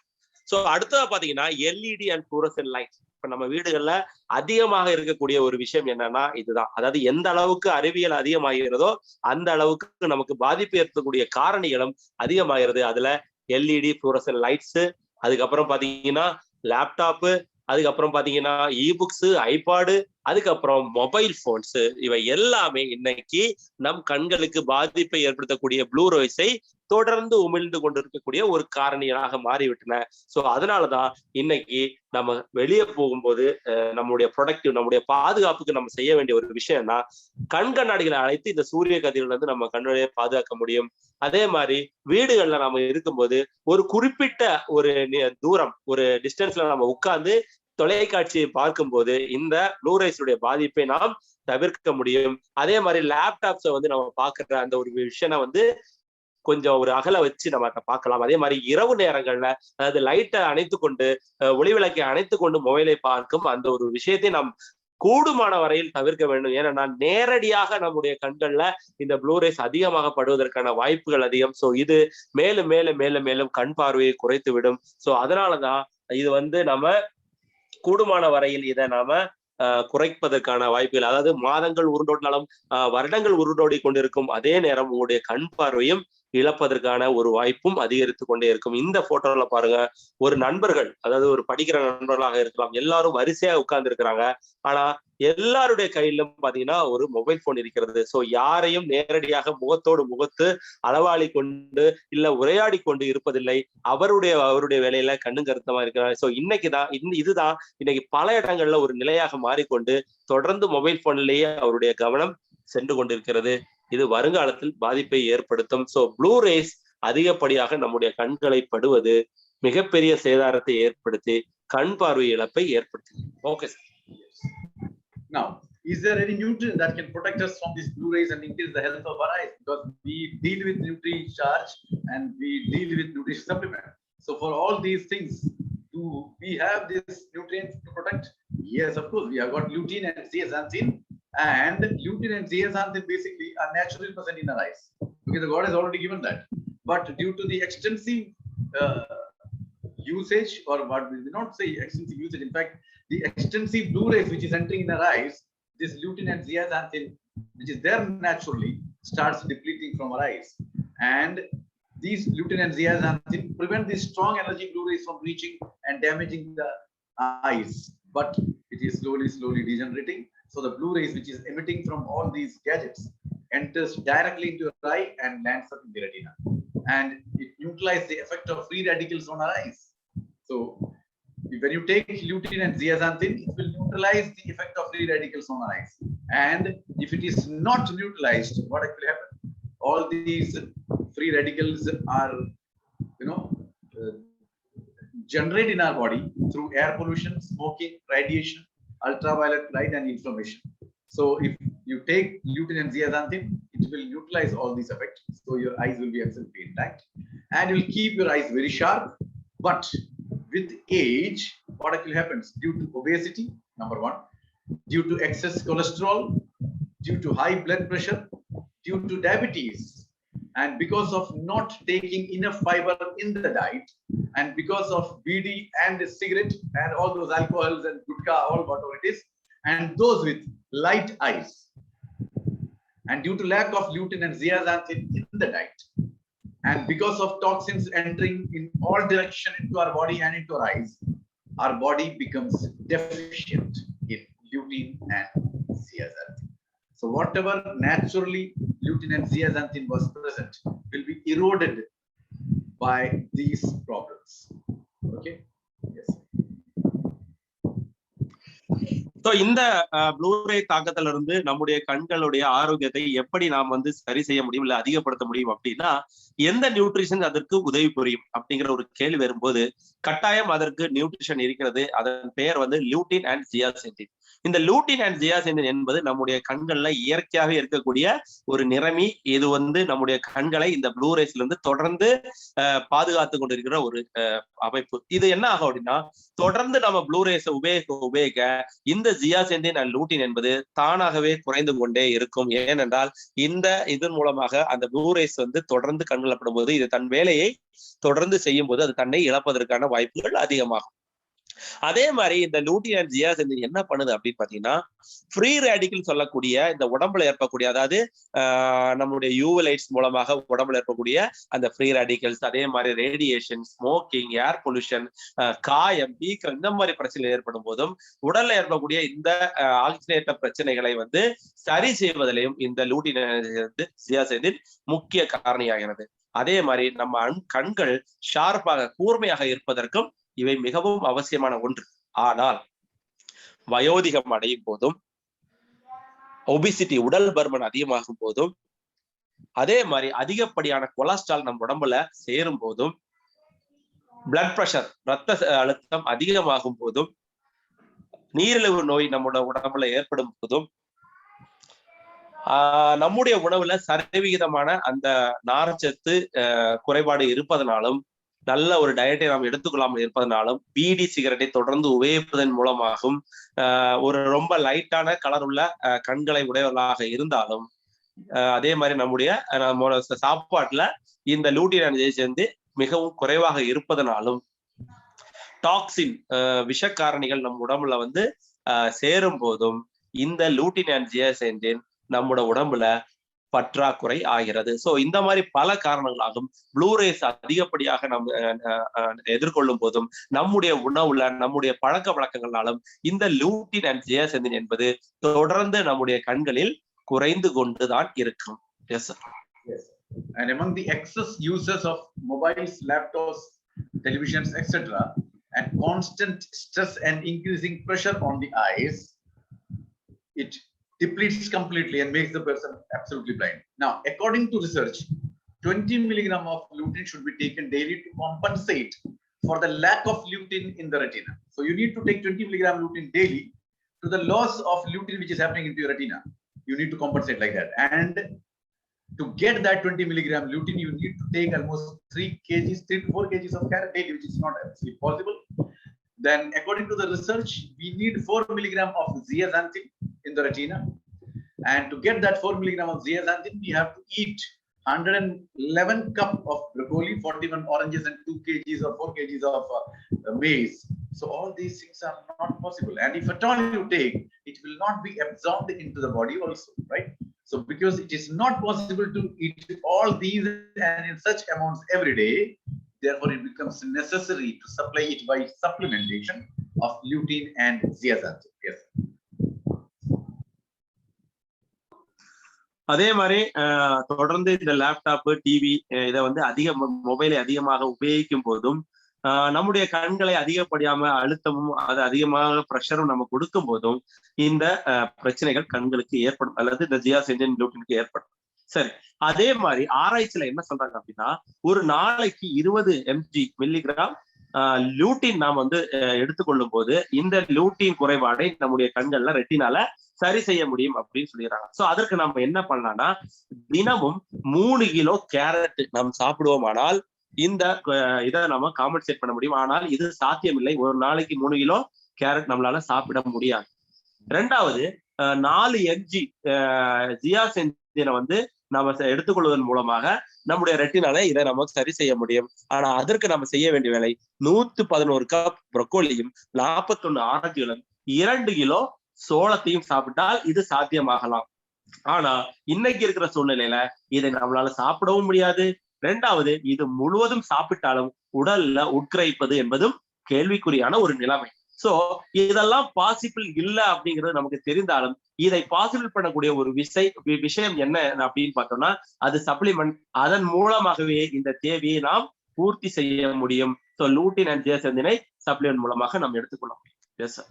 சோ அடுத்ததா பாத்தீங்கன்னா எல்இடி அண்ட் ஃப்ளூரசன்ட் லைட். இப்ப நம்ம வீடுகள்ல அதிகமாக இருக்கக்கூடிய ஒரு விஷயம் என்னன்னா இதுதான். அதாவது எந்த அளவுக்கு அறிவியல் அதிகமாகிறதோ அந்த அளவுக்கு நமக்கு பாதிப்பு ஏற்படக்கூடிய காரணிகளும் அதிகமாகிறது. அதுல எல்இடி ஃப்ளூரசன்ட் லைட்ஸ், அதுக்கப்புறம் பாத்தீங்கன்னா லேப்டாப்பு, அதுக்கப்புறம் பாத்தீங்கன்னா இபுக்ஸ், ஐபாடு, அதுக்கப்புறம் மொபைல் போன்ஸ், இவை எல்லாமே இன்னைக்கு நம் கண்களுக்கு பாதிப்பை ஏற்படுத்தக்கூடிய ப்ளூ ரேஸை தொடர்ந்து உமிழ்ந்து கொண்டிருக்கக்கூடிய ஒரு காரணியாக மாறிவிட்டன. சோ அதனாலதான் இன்னைக்கு நம்ம வெளியே போகும்போது நம்முடைய ப்ரொடக்டிவ், நம்முடைய பாதுகாப்புக்கு நம்ம செய்ய வேண்டிய ஒரு விஷயம்னா கண் கண்ணாடிகளை அழைத்து இந்த சூரிய கதிரில இருந்து நம்ம கண்ணுடைய பாதுகாக்க முடியும். அதே மாதிரி வீடுகள்ல நம்ம இருக்கும்போது ஒரு குறிப்பிட்ட ஒரு தூரம், ஒரு டிஸ்டன்ஸ்ல நம்ம உட்கார்ந்து தொலைக்காட்சியை பார்க்கும்போது இந்த ப்ளூரேஸுடைய பாதிப்பை நாம் தவிர்க்க முடியும். அதே மாதிரி லேப்டாப்ஸை வந்து நம்ம பார்க்குற அந்த ஒரு விஷயம் வந்து கொஞ்சம் ஒரு அகல வச்சு நம்ம பார்க்கலாம். அதே மாதிரி இரவு நேரங்கள்ல, அதாவது லைட்டை அணைத்து கொண்டு, ஒளி விளக்கை அணைத்து கொண்டு மொபைலை பார்க்கும் அந்த ஒரு விஷயத்தை நாம் கூடுமான வரையில் தவிர்க்க வேண்டும். ஏன்னா நேரடியாக நம்முடைய கண்கள்ல இந்த ப்ளூரேஸ் அதிகமாக படுவதற்கான வாய்ப்புகள் அதிகம். சோ இது மேலும் மேலும் மேலும் மேலும் கண் பார்வையை குறைத்து விடும். சோ அதனாலதான் இது வந்து நம்ம கூடுமான வரையில் இதை நாம குறைப்பதற்கான வாய்ப்புகள், அதாவது மாதங்கள் உருண்டோடினாலும் வருடங்கள் உருண்டோடி கொண்டிருக்கும் அதே நேரம் உங்களுடைய கண் பார்வையும் இழப்பதற்கான ஒரு வாய்ப்பும் அதிகரித்து கொண்டே இருக்கும். இந்த போட்டோல பாருங்க, ஒரு நண்பர்கள், அதாவது ஒரு படிக்கிற நண்பர்களாக இருக்கலாம், எல்லாரும் வரிசையா உட்கார்ந்து இருக்கிறாங்க. ஆனா எல்லாருடைய கையிலும் பாத்தீங்கன்னா ஒரு மொபைல் போன் இருக்கிறது. சோ யாரையும் நேரடியாக முகத்தோடு முகத்து அளவாளி கொண்டு இல்ல உரையாடி கொண்டு இருப்பதில்லை. அவருடைய வேலையில கண்ணு கருத்தமா இருக்கிறார். சோ இதுதான் இன்னைக்கு பல இடங்கள்ல ஒரு நிலையாக மாறிக்கொண்டு தொடர்ந்து மொபைல் போன்லயே அவருடைய கவனம் சென்று கொண்டிருக்கிறது. இது வருங்காலத்தில் பாதிப்பை ஏற்படுத்தும். சோ ப்ளூ ரேஸ் அதிகப்படியாக நம்முடைய கண்களை படுவது மிகப்பெரிய சேதாரத்தை ஏற்படுத்தி கண் பார்வை இழப்பை ஏற்படுத்தும். Okay sir. Now, is there any nutrient that can protect us from these blue rays and increase the health of our eyes? Because we deal with Nutricharge and we deal with nutrition supplement. So for all these things, do we have this nutrients to protect? Yes, of course. We have got lutein and zeaxanthin. And lutein and zeaxanthin basically are naturally present in our eyes, because the God has already given that. But due to the extensive usage, or what we will not say extensive usage, in fact, the extensive blue rays which is entering in our eyes, this lutein and zeaxanthin, which is there naturally, starts depleting from our eyes. And these lutein and zeaxanthin prevent these strong energy blue rays from reaching and damaging the eyes. But it is slowly degenerating. So the blue rays which is emitting from all these gadgets enters directly into your eye and lands up in the retina. And it neutralizes the effect of free radicals on our eyes. So when you take lutein and zeaxanthin, it will neutralize the effect of free radicals on our eyes. And if it is not neutralized, what will happen? All these free radicals are, generated in our body through air pollution, smoking, radiation, ultraviolet light, and inflammation. So if you take lutein and zeaxanthin, it will neutralize all these effects. So your eyes will be absolutely intact, and it will keep your eyes very sharp. But with age, what actually happens? Due to obesity, number one, due to excess cholesterol, due to high blood pressure, due to diabetes, and because of not taking enough fiber in the diet, and because of BD and cigarette and all those alcohols and gutka, all whatever it is, and those with light eyes, and due to lack of lutein and zeaxanthin in the diet, and because of toxins entering in all direction into our body and into our eyes, our body becomes deficient in lutein and zeaxanthin. So whatever naturally lutein and zeaxanthin was present will be eroded by these problems. Okay? Yes. So இந்த Blu-ray தாக்கத்துல இருந்து நம்முடைய கண்களுடைய ஆரோக்கியத்தை எப்படி நாம் வந்து சரி செய்ய முடியும், இல்ல அதிகப்படுத்த முடியும் அப்படின்னா எந்த நியூட்ரிஷன் அதற்கு உதவி புரியும் அப்படிங்கிற ஒரு கேள்வி வரும்போது கட்டாயம் அதற்கு நியூட்ரிஷன் இருக்கிறது. அதன் பெயர் வந்து லூட்டின் அண்ட் ஜியாசென்டின். இந்த லூட்டின் அண்ட் ஜியாசென்டின் என்பது நம்முடைய கண்கள்ல இயற்கையாக இருக்கக்கூடிய ஒரு நிறமி. இது வந்து நம்முடைய கண்களை இந்த ப்ளூரேஸ்ல இருந்து தொடர்ந்து பாதுகாத்து கொண்டிருக்கிற ஒரு அமைப்பு. இது என்ன ஆகும் அப்படின்னா, தொடர்ந்து நம்ம ப்ளூரேஸை உபயோகிக்க இந்த ஜியாசென்டின் அண்ட் லூட்டின் என்பது தானாகவே குறைந்து கொண்டே இருக்கும். ஏனென்றால் இதன் மூலமாக அந்த ப்ளூரேஸ் வந்து தொடர்ந்து கண்கள் படும் போது இது தன் வேலையை தொடர்ந்து செய்யும் போது அது தன்னை இழப்பதற்கான வாய்ப்புகள் அதிகமாகும். அதே மாதிரி இந்த லூட்டின் அண்ட் ஜியாசென்டின் என்ன பண்ணுது அப்படின்னு பாத்தீங்கன்னா, ஃப்ரீ ரேடிக்கல் சொல்லக்கூடிய இந்த உடம்புல ஏற்படக்கூடிய, அதாவது நம்மளுடைய யூவி லைட்ஸ் மூலமாக உடம்புல ஏற்படக்கூடிய அந்த ஃப்ரீ ரேடிக்கல்ஸ், அதே மாதிரி ரேடியேஷன், ஸ்மோக்கிங், ஏர் பொல்யூஷன், காயம், வீக்கம், இந்த மாதிரி பிரச்சனைகள் ஏற்படும் போதும் உடல்ல ஏற்படக்கூடிய இந்த ஆக்சிடேட்ட பிரச்சனைகளை வந்து சரி செய்வதிலையும் இந்த லூட்டின் ஜியாசென்டின் முக்கிய காரணியாகிறது. அதே மாதிரி நம்ம கண்கள் ஷார்ப்பாக, கூர்மையாக இருப்பதற்கும் இவை மிகவும் அவசியமான ஒன்று. ஆனால் வயோதிகம் அடையும் போதும், ஒபிசிட்டி, உடல் பருமன் அதிகமாகும் போதும், அதே மாதிரி அதிகப்படியான கொலஸ்ட்ரால் நம் உடம்புல சேரும் போதும், பிளட் பிரஷர், ரத்த அழுத்தம் அதிகமாகும் போதும், நீரிழிவு நோய் நம்முடைய உடம்புல ஏற்படும் போதும், நம்முடைய உணவுல சரிவிகிதமான அந்த நார்ச்சத்து குறைபாடு இருப்பதனாலும், நல்ல ஒரு டயட்டை நாம் எடுத்துக்கொள்ளாமல் இருப்பதனாலும், பீடி சிகரெட்டை தொடர்ந்து உபயோகிப்பதன் மூலமாகவும், ஒரு ரொம்ப லைட்டான கலர் உள்ள கண்களை உடையவர்களாக இருந்தாலும், அதே மாதிரி நம்முடைய சாப்பாட்டுல இந்த லூட்டின் அண்ட் ஜியாசென்டின் மிகவும் குறைவாக இருப்பதனாலும், டாக்ஸின், விஷக்காரணிகள் நம் உடம்புல வந்து சேரும் போதும் இந்த லூட்டின் அண்ட் ஜியாசென்டின் நம்மோட உடம்புல பற்றாக்குறை ஆகிறது. சோ இந்த மாதிரி பல காரணங்களாகும் ப்ளூரேஸ் அதிகப்படியாக நம்ம எதிர்கொள்ளும் போதும், நம்முடைய உணவுல, நம்முடைய பழக்க வழக்கங்களாலும் இந்த லூட்டின் அண்ட் ஜியாசென்டின் என்பது தொடர்ந்து நம்முடைய கண்களில் குறைந்து கொண்டுதான் இருக்கும். Yes, sir. Yes. And among the excess users of mobiles, laptops, televisions, etc., and constant stress and increasing pressure on the eyes, it depletes completely and makes the person absolutely blind. Now, according to research, 20 milligram of lutein should be taken daily to compensate for the lack of lutein in the retina. So you need to take 20 milligram lutein daily to the loss of lutein which is happening into your retina. You need to compensate like that. And to get that 20 milligram lutein, you need to take almost 3 to 4 kgs of carrot daily, which is not actually possible. Then, according to the research, we need 4 milligram of zeaxanthin in the retina. And to get that 4 milligram of zeaxanthin, we have to eat 111 cup of broccoli, 41 oranges, and 2 kgs or 4 kgs of maize. So all these things are not possible. And if at all you take, it will not be absorbed into the body also, right? So because it is not possible to eat all these and in such amounts every day, therefore it becomes necessary to supply it by supplementation of lutein and zeaxanthin. Yes. அதே மாதிரி தொடர்ந்து இந்த laptop, TV இதை வந்து மொபைலை அதிகமாக உபயோகிக்கும் போதும், நம்முடைய கண்களை அதிகப்படியாம அழுத்தமும் அது அதிகமாக ப்ரெஷரும் நம்ம கொடுக்கும் போதும் இந்த பிரச்சனைகள் கண்களுக்கு ஏற்படும், அல்லது இந்த ஜியாசென்டின் லூட்டினுக்கு ஏற்படும். சரி, அதே மாதிரி ஆராய்ச்சியில என்ன சொல்றாங்க அப்படின்னா, ஒரு நாளைக்கு 20 மில்லிகிராம் லூட்டின் நாம் வந்து எடுத்துக்கொள்ளும் போது இந்த லூட்டின் குறைபாடை நம்முடைய கண்கள்ல, ரெட்டினால சரி செய்ய முடியும் அப்படின்னு சொல்லிடுறாங்க. சோ அதற்கு நம்ம என்ன பண்ணலாம்னா, தினமும் 3 கிலோ கேரட் நாம் சாப்பிடுவோமானால் இந்த இதை நம்ம காம்பன்சேட் பண்ண முடியும். ஆனால் இது சாத்தியமில்லை. ஒரு நாளைக்கு 3 கிலோ கேரட் நம்மளால சாப்பிட முடியாது. 2வது, 4 mg ஜியாசென்டினை வந்து நம்ம எடுத்துக்கொள்வதன் மூலமாக நம்முடைய ரெட்டினால இதை நம்ம சரி செய்ய முடியும். ஆனா அதற்கு நம்ம செய்ய வேண்டிய வேலை 111 கப் ப்ரொக்கோலியும் 41 ஆரஞ்சுகளும் 2 கிலோ சோளத்தையும் சாப்பிட்டால் இது சாத்தியமாகலாம். ஆனா இன்னைக்கு இருக்கிற சூழ்நிலையில இதை நம்மளால சாப்பிடவும் முடியாது. 2வது, இது முழுவதும் சாப்பிட்டாலும் உடல்ல உட்கிரகிப்பது என்பதும் கேள்விக்குறியான ஒரு நிலைமை. சோ இதெல்லாம் பாசிபிள் இல்ல அப்படிங்கிறது நமக்கு தெரிந்தாலும், இதை பாசிபிள் பண்ணக்கூடிய ஒரு விஷயம் என்ன அப்படின்னு பார்த்தோம்னா, அது சப்ளிமெண்ட். அதன் மூலமாகவே இந்த தேவையை நாம் பூர்த்தி செய்ய முடியும். சோ லூட்டின் அண்ட் ஜியாசென்டினை சப்ளிமெண்ட் மூலமாக நாம் எடுத்துக்கொள்ள முடியும். Yes, sir.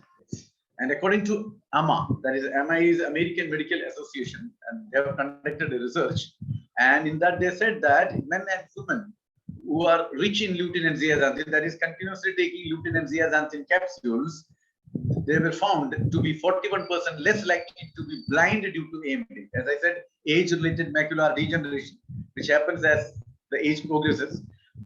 And according to AMA, that is AMA is American Medical Association, and they have conducted a research, and in that they said that men and women who are rich in lutein and zeaxanthin, that is continuously taking lutein and zeaxanthin capsules, they were found to be 41% less likely to be blind due to AMD. As I said, age-related macular degeneration, which happens as the age progresses,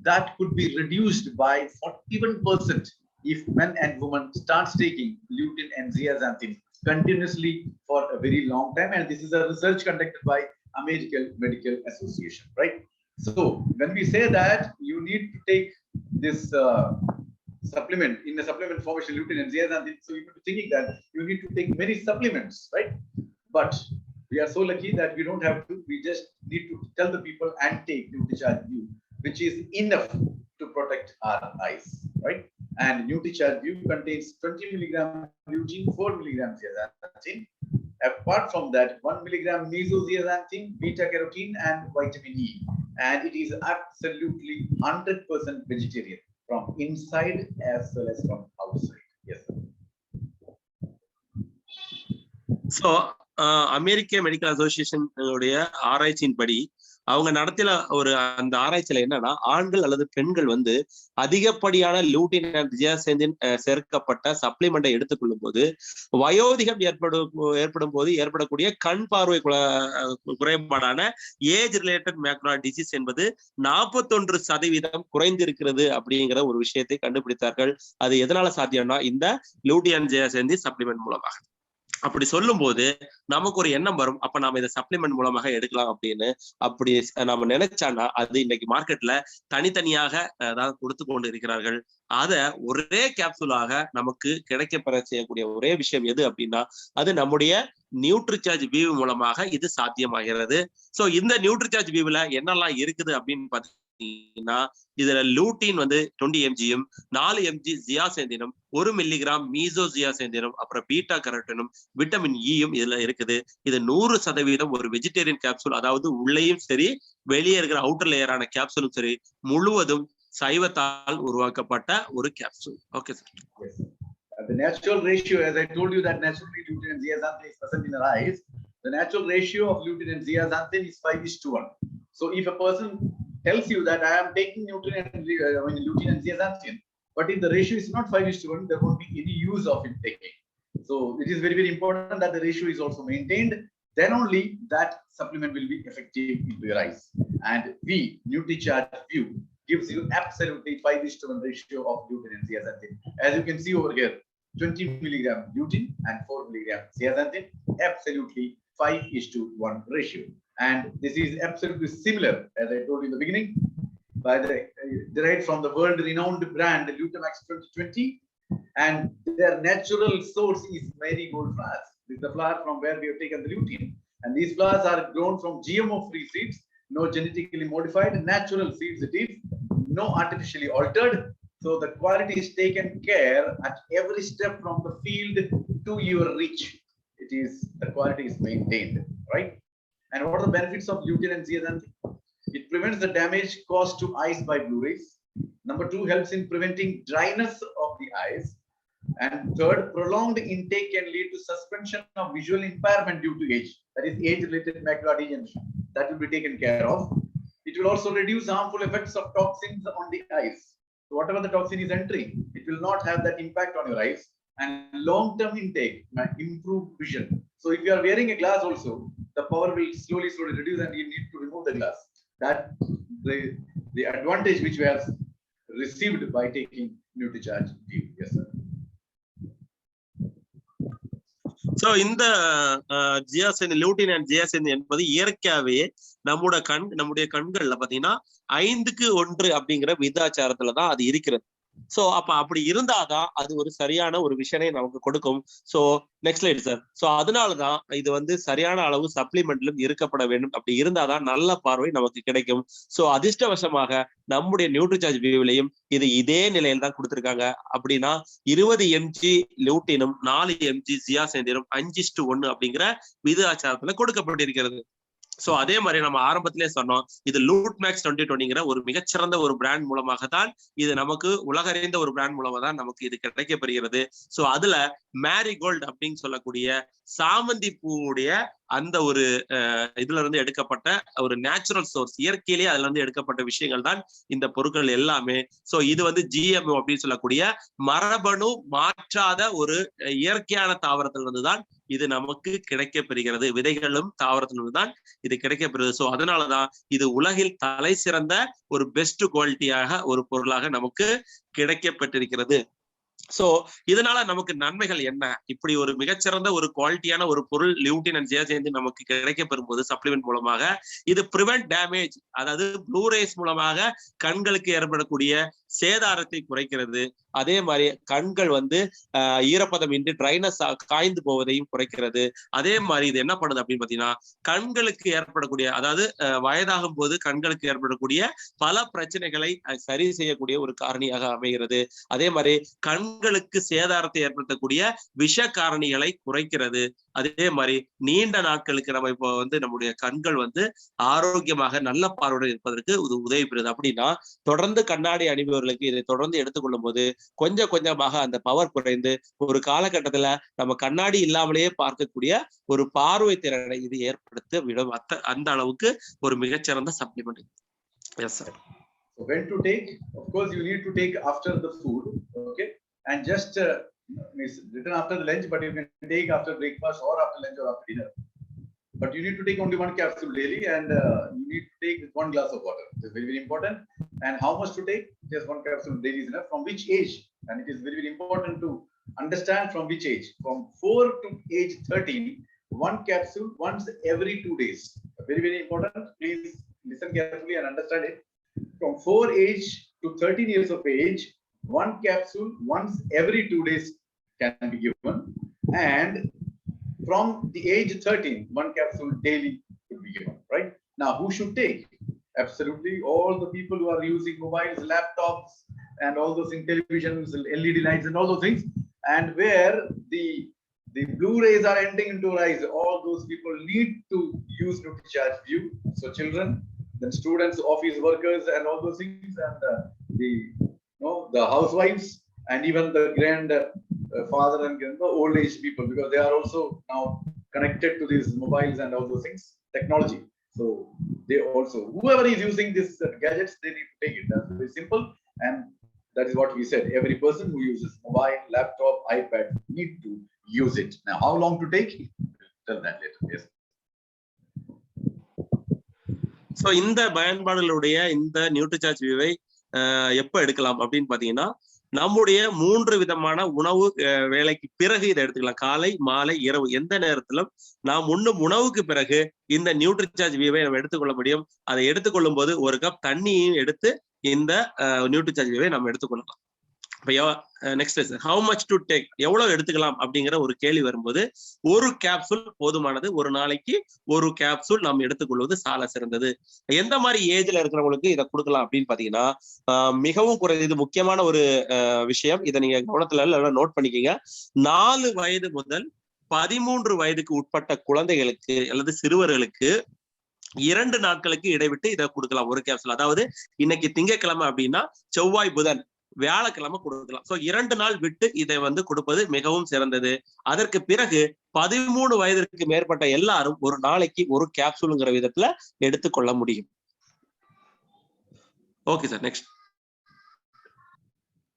that could be reduced by 41% if men and women start taking lutein and zeaxanthin continuously for a very long time. And this is a research conducted by American Medical Association, right? So when we say that you need to take this supplement in the supplement formation lutein and zeaxanthin. So you will be thinking that you need to take many supplements, right? But we are so lucky that we don't have to. We just need to tell the people and take Nutricharge View, which is enough to protect our eyes, right? And Nutricharge View contains 20 milligram lutein, 4 milligrams zeaxanthin. Apart from that, 1 milligram mesozeaxanthin, beta carotene, and vitamin E. And it is absolutely 100% vegetarian from inside as well as from outside. Yes, sir. So American medical association உடைய ஆராய்ச்சியின்படி அவங்க நடத்தின ஒரு அந்த ஆராய்ச்சியில என்னன்னா, ஆண்கள் அல்லது பெண்கள் வந்து அதிகப்படியான லூட்டின் அண்ட் ஜியாசெந்தின் சேர்க்கப்பட்ட சப்ளிமெண்டை எடுத்துக்கொள்ளும் போது வயோதிகம் ஏற்படும் போது ஏற்படக்கூடிய கண் பார்வை குறைபாடான ஏஜ் ரிலேட்டட் மேக்ரோ டிசீஸ் என்பது 41% குறைந்திருக்கிறது அப்படிங்கிற ஒரு விஷயத்தை கண்டுபிடித்தார்கள். அது எதனால சாத்தியம்னா இந்த லூட்டின் அண்ட் ஜியாசெந்தின் சப்ளிமெண்ட் மூலமாக. அப்படி சொல்லும் போது நமக்கு ஒரு எண்ணம் வரும், அப்ப நாம இதை சப்ளிமெண்ட் மூலமாக எடுக்கலாம் அப்படின்னு. அப்படி நாம நினைச்சான்னா அது இன்னைக்கு மார்க்கெட்ல தனித்தனியாக தான் கொடுத்து கொண்டு இருக்கிறார்கள். அத ஒரே கேப்சூலாக நமக்கு கிடைக்கப்பெற செய்யக்கூடிய ஒரே விஷயம் எது அப்படின்னா அது நம்முடைய நியூட்ரிசார்ஜ் வியூ மூலமாக இது சாத்தியமாகிறது. சோ இந்த நியூட்ரிசார்ஜ் வியூல என்னெல்லாம் இருக்குது அப்படின்னு பாத்தீங்கன்னா, இதுல லூட்டின் வந்து 20 mgயும் 4 mg ஜியாசெந்தினும் 1 மில்லிகிராம் மீசோஜியாசெந்தினும் அப்புறம் பீட்டா கரோட்டினும் விட்டமின் ஈயும் இதுல இருக்குது. இது 100% ஒரு வெஜிடேரியன் கேப்சூல், அதாவது உள்ளேயும் சரி வெளியே இருக்கிற அவுட்டர் லேயரான கேப்சூலும் சரி முழுவதும் சைவத்தால் உருவாக்கப்பட்ட ஒரு capsule. Okay sir. The natural ratio, as I told you, that naturally lutein and zeaxanthin is present in our eyes. The natural ratio of lutein and zeaxanthin is 5:1. So if a person tells you that I am taking lutein and zeaxanthin, but if the ratio is not 5:1, there won't be any use of it taking. So it is very, very important that the ratio is also maintained. Then only that supplement will be effective into your eyes. And Nutricharge View gives you absolutely 5:1 ratio of lutein and zeaxanthin. As you can see over here, 20 milligram lutein and 4 milligram zeaxanthin, absolutely 5:1 ratio. And this is absolutely similar, as I told you in the beginning, by the derived from the world-renowned brand Lutamax 2020, and their natural source is marigold flowers. This is the flower from where we have taken the lutein, and these flowers are grown from GMO-free seeds, no genetically modified, natural seeds it is, no artificially altered. So the quality is taken care at every step from the field to your reach. It is, the quality is maintained, right? And what are the benefits of lutein and zeaxanthin? It prevents the damage caused to eyes by blue rays. Number 2, helps in preventing dryness of the eyes. And third, prolonged intake can lead to suspension of visual impairment due to age. That is age-related macular degeneration. That will be taken care of. It will also reduce harmful effects of toxins on the eyes. So whatever the toxin is entering, it will not have that impact on your eyes. And long-term intake might improve vision. So if you are wearing a glass also, the power will slowly reduce and you need to remove the glass. That the advantage which we have received by taking Nutricharge View. Yes, sir. So இந்த ஜியாசெந்தின் lutein and ஜியாசெந்தின் என்பது இயற்கையாவே நம்முடைய கண்கள்ல பாத்தீங்கன்னா 5:1 அப்படிங்கிற விதாச்சாரத்துலதான் அது இருக்கிறது. So அப்ப அப்படி இருந்தாதான் அது ஒரு சரியான ஒரு விஷனை நமக்கு கொடுக்கும். So next slide sir. So அதனாலதான் இது வந்து சரியான அளவு சப்ளிமெண்ட்லும் இருக்கப்பட வேண்டும். அப்படி இருந்தாதான் நல்ல பார்வை நமக்கு கிடைக்கும். சோ அதிர்ஷ்டவசமாக நம்முடைய நியூட்ரிசார்ஜ் வியூவிலையும் இது இதே நிலையில் தான் கொடுத்திருக்காங்க. அப்படின்னா 20 mg லூட்டினும் 4 mg ஜியாசெந்தினும் 5:1 அப்படிங்கிற விதாச்சாரத்துல கொடுக்கப்பட்டிருக்கிறது. சோ அதே மாதிரி நம்ம ஆரம்பத்திலே சொன்னோம், இது லூட்மேக்ஸ் 2020ங்கிற ஒரு மிகச்சிறந்த ஒரு பிராண்ட் மூலமாக தான் இது நமக்கு உலகறிந்த ஒரு பிராண்ட் மூலமா தான் நமக்கு இது கிடைக்கப்பெறுகிறது. சோ அதுல மேரிகோல்டு அப்படின்னு சொல்லக்கூடிய சாமந்தி பூவுடைய அந்த ஒரு இதுல இருந்து எடுக்கப்பட்ட ஒரு நேச்சுரல் சோர்ஸ், இயற்கையிலேயே அதுல இருந்து எடுக்கப்பட்ட விஷயங்கள் தான் இந்த பொருட்கள் எல்லாமே. சோ இது வந்து GMO அப்படின்னு சொல்லக்கூடிய மரபணு மாற்றாத ஒரு இயற்கையான தாவரத்திலிருந்து தான் இது நமக்கு கிடைக்கப்பெறுகிறது. விதைகளும் தாவரத்திலிருந்து தான் இது கிடைக்கப்பெறுது. சோ அதனாலதான் இது உலகில் தலை சிறந்த ஒரு பெஸ்ட் குவாலிட்டியாக ஒரு பொருளாக நமக்கு கிடைக்கப்பட்டிருக்கிறது. சோ இதனால நமக்கு நன்மைகள் என்ன? இப்படி ஒரு மிகச்சிறந்த ஒரு குவாலிட்டியான ஒரு பொருள் லியூட்டின் அண்ட் ஜியாசென்தின் நமக்கு கிடைக்க பெறும்போது சப்ளிமெண்ட் மூலமாக இது பிரிவென்ட் டேமேஜ், அதாவது ப்ளூரேஸ் மூலமாக கண்களுக்கு ஏற்படக்கூடிய சேதாரத்தை குறைக்கிறது. அதே மாதிரி கண்கள் ஈரப்பதம் இன்றி ட்ரைனஸ் காய்ந்து போவதையும் குறைக்கிறது. அதே மாதிரி இது என்ன பண்ணுது அப்படின்னு பாத்தீங்கன்னா கண்களுக்கு ஏற்படக்கூடிய, அதாவது வயதாகும் போது கண்களுக்கு ஏற்படக்கூடிய பல பிரச்சனைகளை சரி செய்யக்கூடிய ஒரு காரணியாக அமைகிறது. அதே மாதிரி கண்களுக்கு சேதாரத்தை ஏற்படுத்தக்கூடிய விஷ காரணிகளை குறைக்கிறது. அதே மாதிரி நீண்ட நாட்களுக்கு நம்ம இப்போ நம்முடைய கண்கள் ஆரோக்கியமாக நல்ல பார்வையுடன் இருப்பதற்கு உதவி பெறுது. அப்படின்னா தொடர்ந்து கண்ணாடி அணிபவர்களுக்கு இதை தொடர்ந்து எடுத்துக்கொள்ளும் போது கொஞ்சம் கொஞ்சமாக அந்த பவர் குறைந்து ஒரு காலகட்டத்துல நம்ம கண்ணாடி இல்லாமலேயே பார்க்கக்கூடிய ஒரு பார்வை திறனை இது ஏற்படுத்த விடும். அந்த அளவுக்கு ஒரு மிகச்சிறந்த supplement. Yes sir. So when to take? Of course, you need to take after the food, okay, and just it's written after the lunch, but you can take after breakfast or after lunch or after dinner. But you need to take only one capsule daily, and you need to take 1 glass of water. It's very, very important. And how much to take? Just 1 capsule daily is enough. From which age? And it is very, very important to understand from which age. From 4 to age 13, 1 capsule once every 2 days. Very, very important. Please listen carefully and understand it. From 4 age to 13 years of age, 1 capsule once every 2 days can be given. And from the age 13, 1 capsule daily could be given, right? Now, who should take? Absolutely all the people who are using mobiles, laptops, and all those in televisions, LED lights, and all those things, and where the blue rays are entering into our eyes, all those people need to use Nutricharge View. So children, then students, office workers, and all those things, and the housewives, and even the father and old age people, because they are also now connected to these mobiles and all those things, technology. So they also, whoever is using these gadgets, they need to take it. That's very simple, and that is what we said. Every person who uses mobile, laptop, iPad need to use it. Now, how long to take? Tell that later. Yes. So இந்த பயன்பாடுகளுடைய இந்த நியூட்ரிசார்ஜ் வியூவை எப்ப எடுக்கலாம் அப்படின்னு பாத்தீங்கன்னா நம்முடைய 3 விதமான உணவு வேலைக்கு பிறகு இதை எடுத்துக்கலாம். காலை, மாலை, இரவு, எந்த நேரத்திலும் நாம் உண்ணும் உணவுக்கு பிறகு இந்த நியூட்ரிசார்ஜ் வியூவை நம்ம எடுத்துக்கொள்ள முடியும். அதை எடுத்துக்கொள்ளும் போது 1 கப் தண்ணியையும் எடுத்து இந்த நியூட்ரிசார்ஜ் வியூவை நம்ம எடுத்துக்கொள்ளலாம். Next how much to take, எவ்வளவு எடுத்துக்கலாம் அப்படிங்கிற ஒரு கேள்வி வரும்போது 1 கேப்சூல் போதுமானது. ஒரு நாளைக்கு 1 கேப்சூல் நாம் எடுத்துக்கொள்வது சால சிறந்தது. எந்த மாதிரி ஏஜ்ல இருக்கிறவங்களுக்கு இதை கொடுக்கலாம் அப்படின்னு பாத்தீங்கன்னா மிகவும் குறைந்தது, இது முக்கியமான ஒரு விஷயம், இதை நீங்க கவனத்துல நோட் பண்ணிக்கங்க. 4 வயது முதல் 13 வயதுக்கு உட்பட்ட குழந்தைகளுக்கு அல்லது சிறுவர்களுக்கு 2 நாட்களுக்கு இடைவிட்டு இதை கொடுக்கலாம் 1 கேப்சூல். அதாவது இன்னைக்கு திங்கட்கிழமை அப்படின்னா செவ்வாய், புதன், வியாழக்கிழமை கொடுக்கலாம். சோ 2 நாள் விட்டு இதை கொடுப்பது மிகவும் சிறந்தது. அதற்கு பிறகு 13 வயதிற்கு மேற்பட்ட எல்லாரும் ஒரு நாளைக்கு 1 கேப்சூலுங்கிற விதத்துல எடுத்துக்கொள்ள முடியும். Okay sir, next.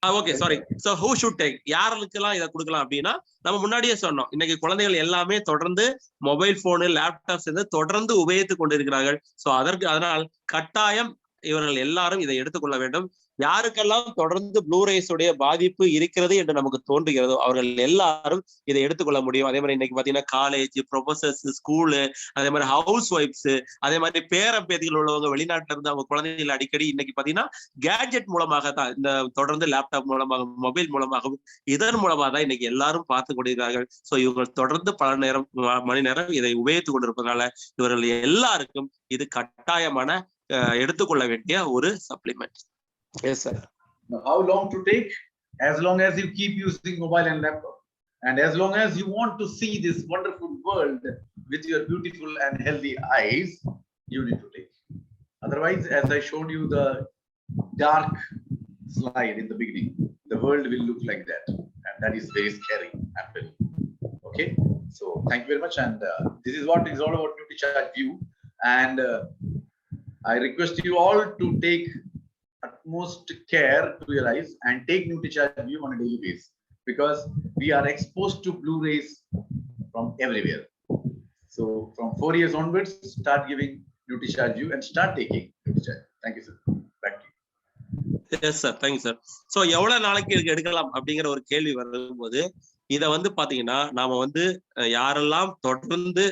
Okay, sorry. So who should take, யாருக்கெல்லாம் இதை கொடுக்கலாம் அப்படின்னா நம்ம முன்னாடியே சொன்னோம், இன்னைக்கு குழந்தைகள் எல்லாமே தொடர்ந்து மொபைல் போனு, லேப்டாப்ஸ் தொடர்ந்து உபயோகித்துக் கொண்டிருக்கிறார்கள். சோ அதனால் கட்டாயம் இவர்கள் எல்லாரும் இதை எடுத்துக்கொள்ள வேண்டும். யாருக்கெல்லாம் தொடர்ந்து ப்ளூரேஸ் உடைய பாதிப்பு இருக்கிறது என்று நமக்கு தோன்றுகிறதோ அவர்கள் எல்லாரும் இதை எடுத்துக்கொள்ள முடியும். அதே மாதிரி இன்னைக்கு பாத்தீங்கன்னா காலேஜ், ப்ரொஃபசர்ஸ், ஸ்கூலு, அதே மாதிரி ஹவுஸ் ஒய்ஃப்ஸ், அதே மாதிரி பேரம்பேத்திகள் உள்ளவங்க வெளிநாட்டுல இருந்து அவங்க குழந்தைகள் அடிக்கடி இன்னைக்கு பாத்தீங்கன்னா கேட்ஜெட் மூலமாக தான், இந்த தொடர்ந்து லேப்டாப் மூலமாக, மொபைல் மூலமாகவும், இதன் மூலமாக தான் இன்னைக்கு எல்லாரும் பார்த்து கொண்டிருக்கிறார்கள். சோ இவர்கள் தொடர்ந்து பல மணி நேரம் இதை உபயோகித்துக் கொண்டிருப்பதனால இவர்கள் எல்லாருக்கும் இது கட்டாயமான எடுத்துக்கொள்ள வேண்டிய ஒரு supplement. Yes, sir. Now, how long to take? As long as you keep using mobile and laptop, and as long as you want to see this wonderful world with your beautiful and healthy eyes, you need to take. Otherwise, as I showed you the dark slide in the beginning, the world will look like that, and that is very scary. Okay, so thank you very much, and this is what is all about Nutricharge View, and I request you all to take utmost care to your eyes and take Nutricharge View on a daily basis, because we are exposed to blue rays from everywhere. So from 4 years onwards, start giving Nutricharge View and start taking Nutricharge. Thank you, sir. Back to you. S sir, thank you sir. So எவ்வளவு நாளைக்கு இதுக்கு எடுக்கலாம் அப்படிங்கிற ஒரு கேள்வி வரும்போது இதை வந்து பாத்தீங்கன்னா நாம வந்து யாரெல்லாம் தொடர்ந்து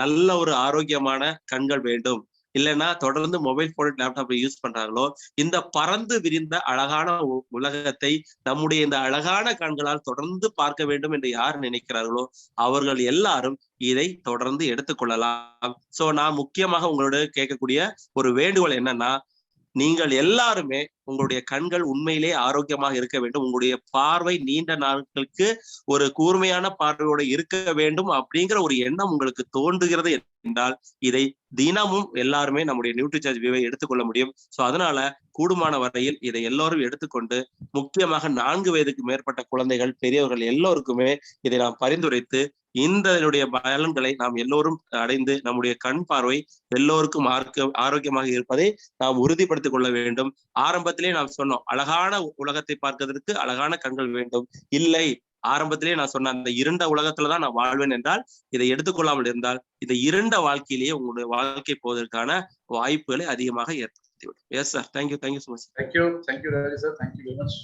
நல்ல ஒரு ஆரோக்கியமான கண்கள் வேண்டும், இல்லைன்னா தொடர்ந்து மொபைல் போன் லேப்டாப் யூஸ் பண்றாங்களோ, இந்த பறந்து விரிந்த அழகான உலகத்தை நம்முடைய இந்த அழகான கண்களால் தொடர்ந்து பார்க்க வேண்டும் என்று யார் நினைக்கிறார்களோ அவர்கள் எல்லாரும் இதை தொடர்ந்து எடுத்துக்கொள்ளலாம். சோ நான் முக்கியமாக உங்களோட கேட்கக்கூடிய ஒரு வேண்டுகோள் என்னன்னா, நீங்கள் எல்லாருமே உங்களுடைய கண்கள் உண்மையிலே ஆரோக்கியமாக இருக்க வேண்டும், உங்களுடைய பார்வை நீண்ட நாட்களுக்கு ஒரு கூர்மையான பார்வையோட இருக்க வேண்டும் அப்படிங்கிற ஒரு எண்ணம் உங்களுக்கு தோன்றுகிறது என்றால் இதை தினமும் எல்லாருமே நம்முடைய நியூட்ரிசார்ஜ் வியூவை எடுத்துக்கொள்ள முடியும். சோ அதனால கூடுமான வரையில் இதை எல்லாரும் எடுத்துக்கொண்டு, முக்கியமாக 4 வயதுக்கு மேற்பட்ட குழந்தைகள், பெரியவர்கள் எல்லோருக்குமே இதை நாம் பரிந்துரைத்து இதனுடைய பலன்களை நாம் எல்லோரும் அடைந்து நம்முடைய கண் பார்வை எல்லோருக்கும் ஆரோக்கியமாக இருப்பதை நாம் உறுதிப்படுத்திக் கொள்ள வேண்டும். ஆரம்பத்திலே நாம் சொன்னோம், அழகான உலகத்தை பார்ப்பதற்கு அழகான கண்கள் வேண்டும். இல்லை, ஆரம்பத்திலேயே நான் சொன்ன அந்த இருண்ட உலகத்துலதான் நான் வாழ்வேன் என்றால் இதை எடுத்துக்கொள்ளாமல் இருந்தால் இந்த இருண்ட வாழ்க்கையிலேயே உங்களுடைய வாழ்க்கை போவதற்கான வாய்ப்புகளை அதிகமாக ஏற்படுத்திவிடும். Yes sir, thank you, thank you so much. Thank you, Rajesh sir. Thank you very much.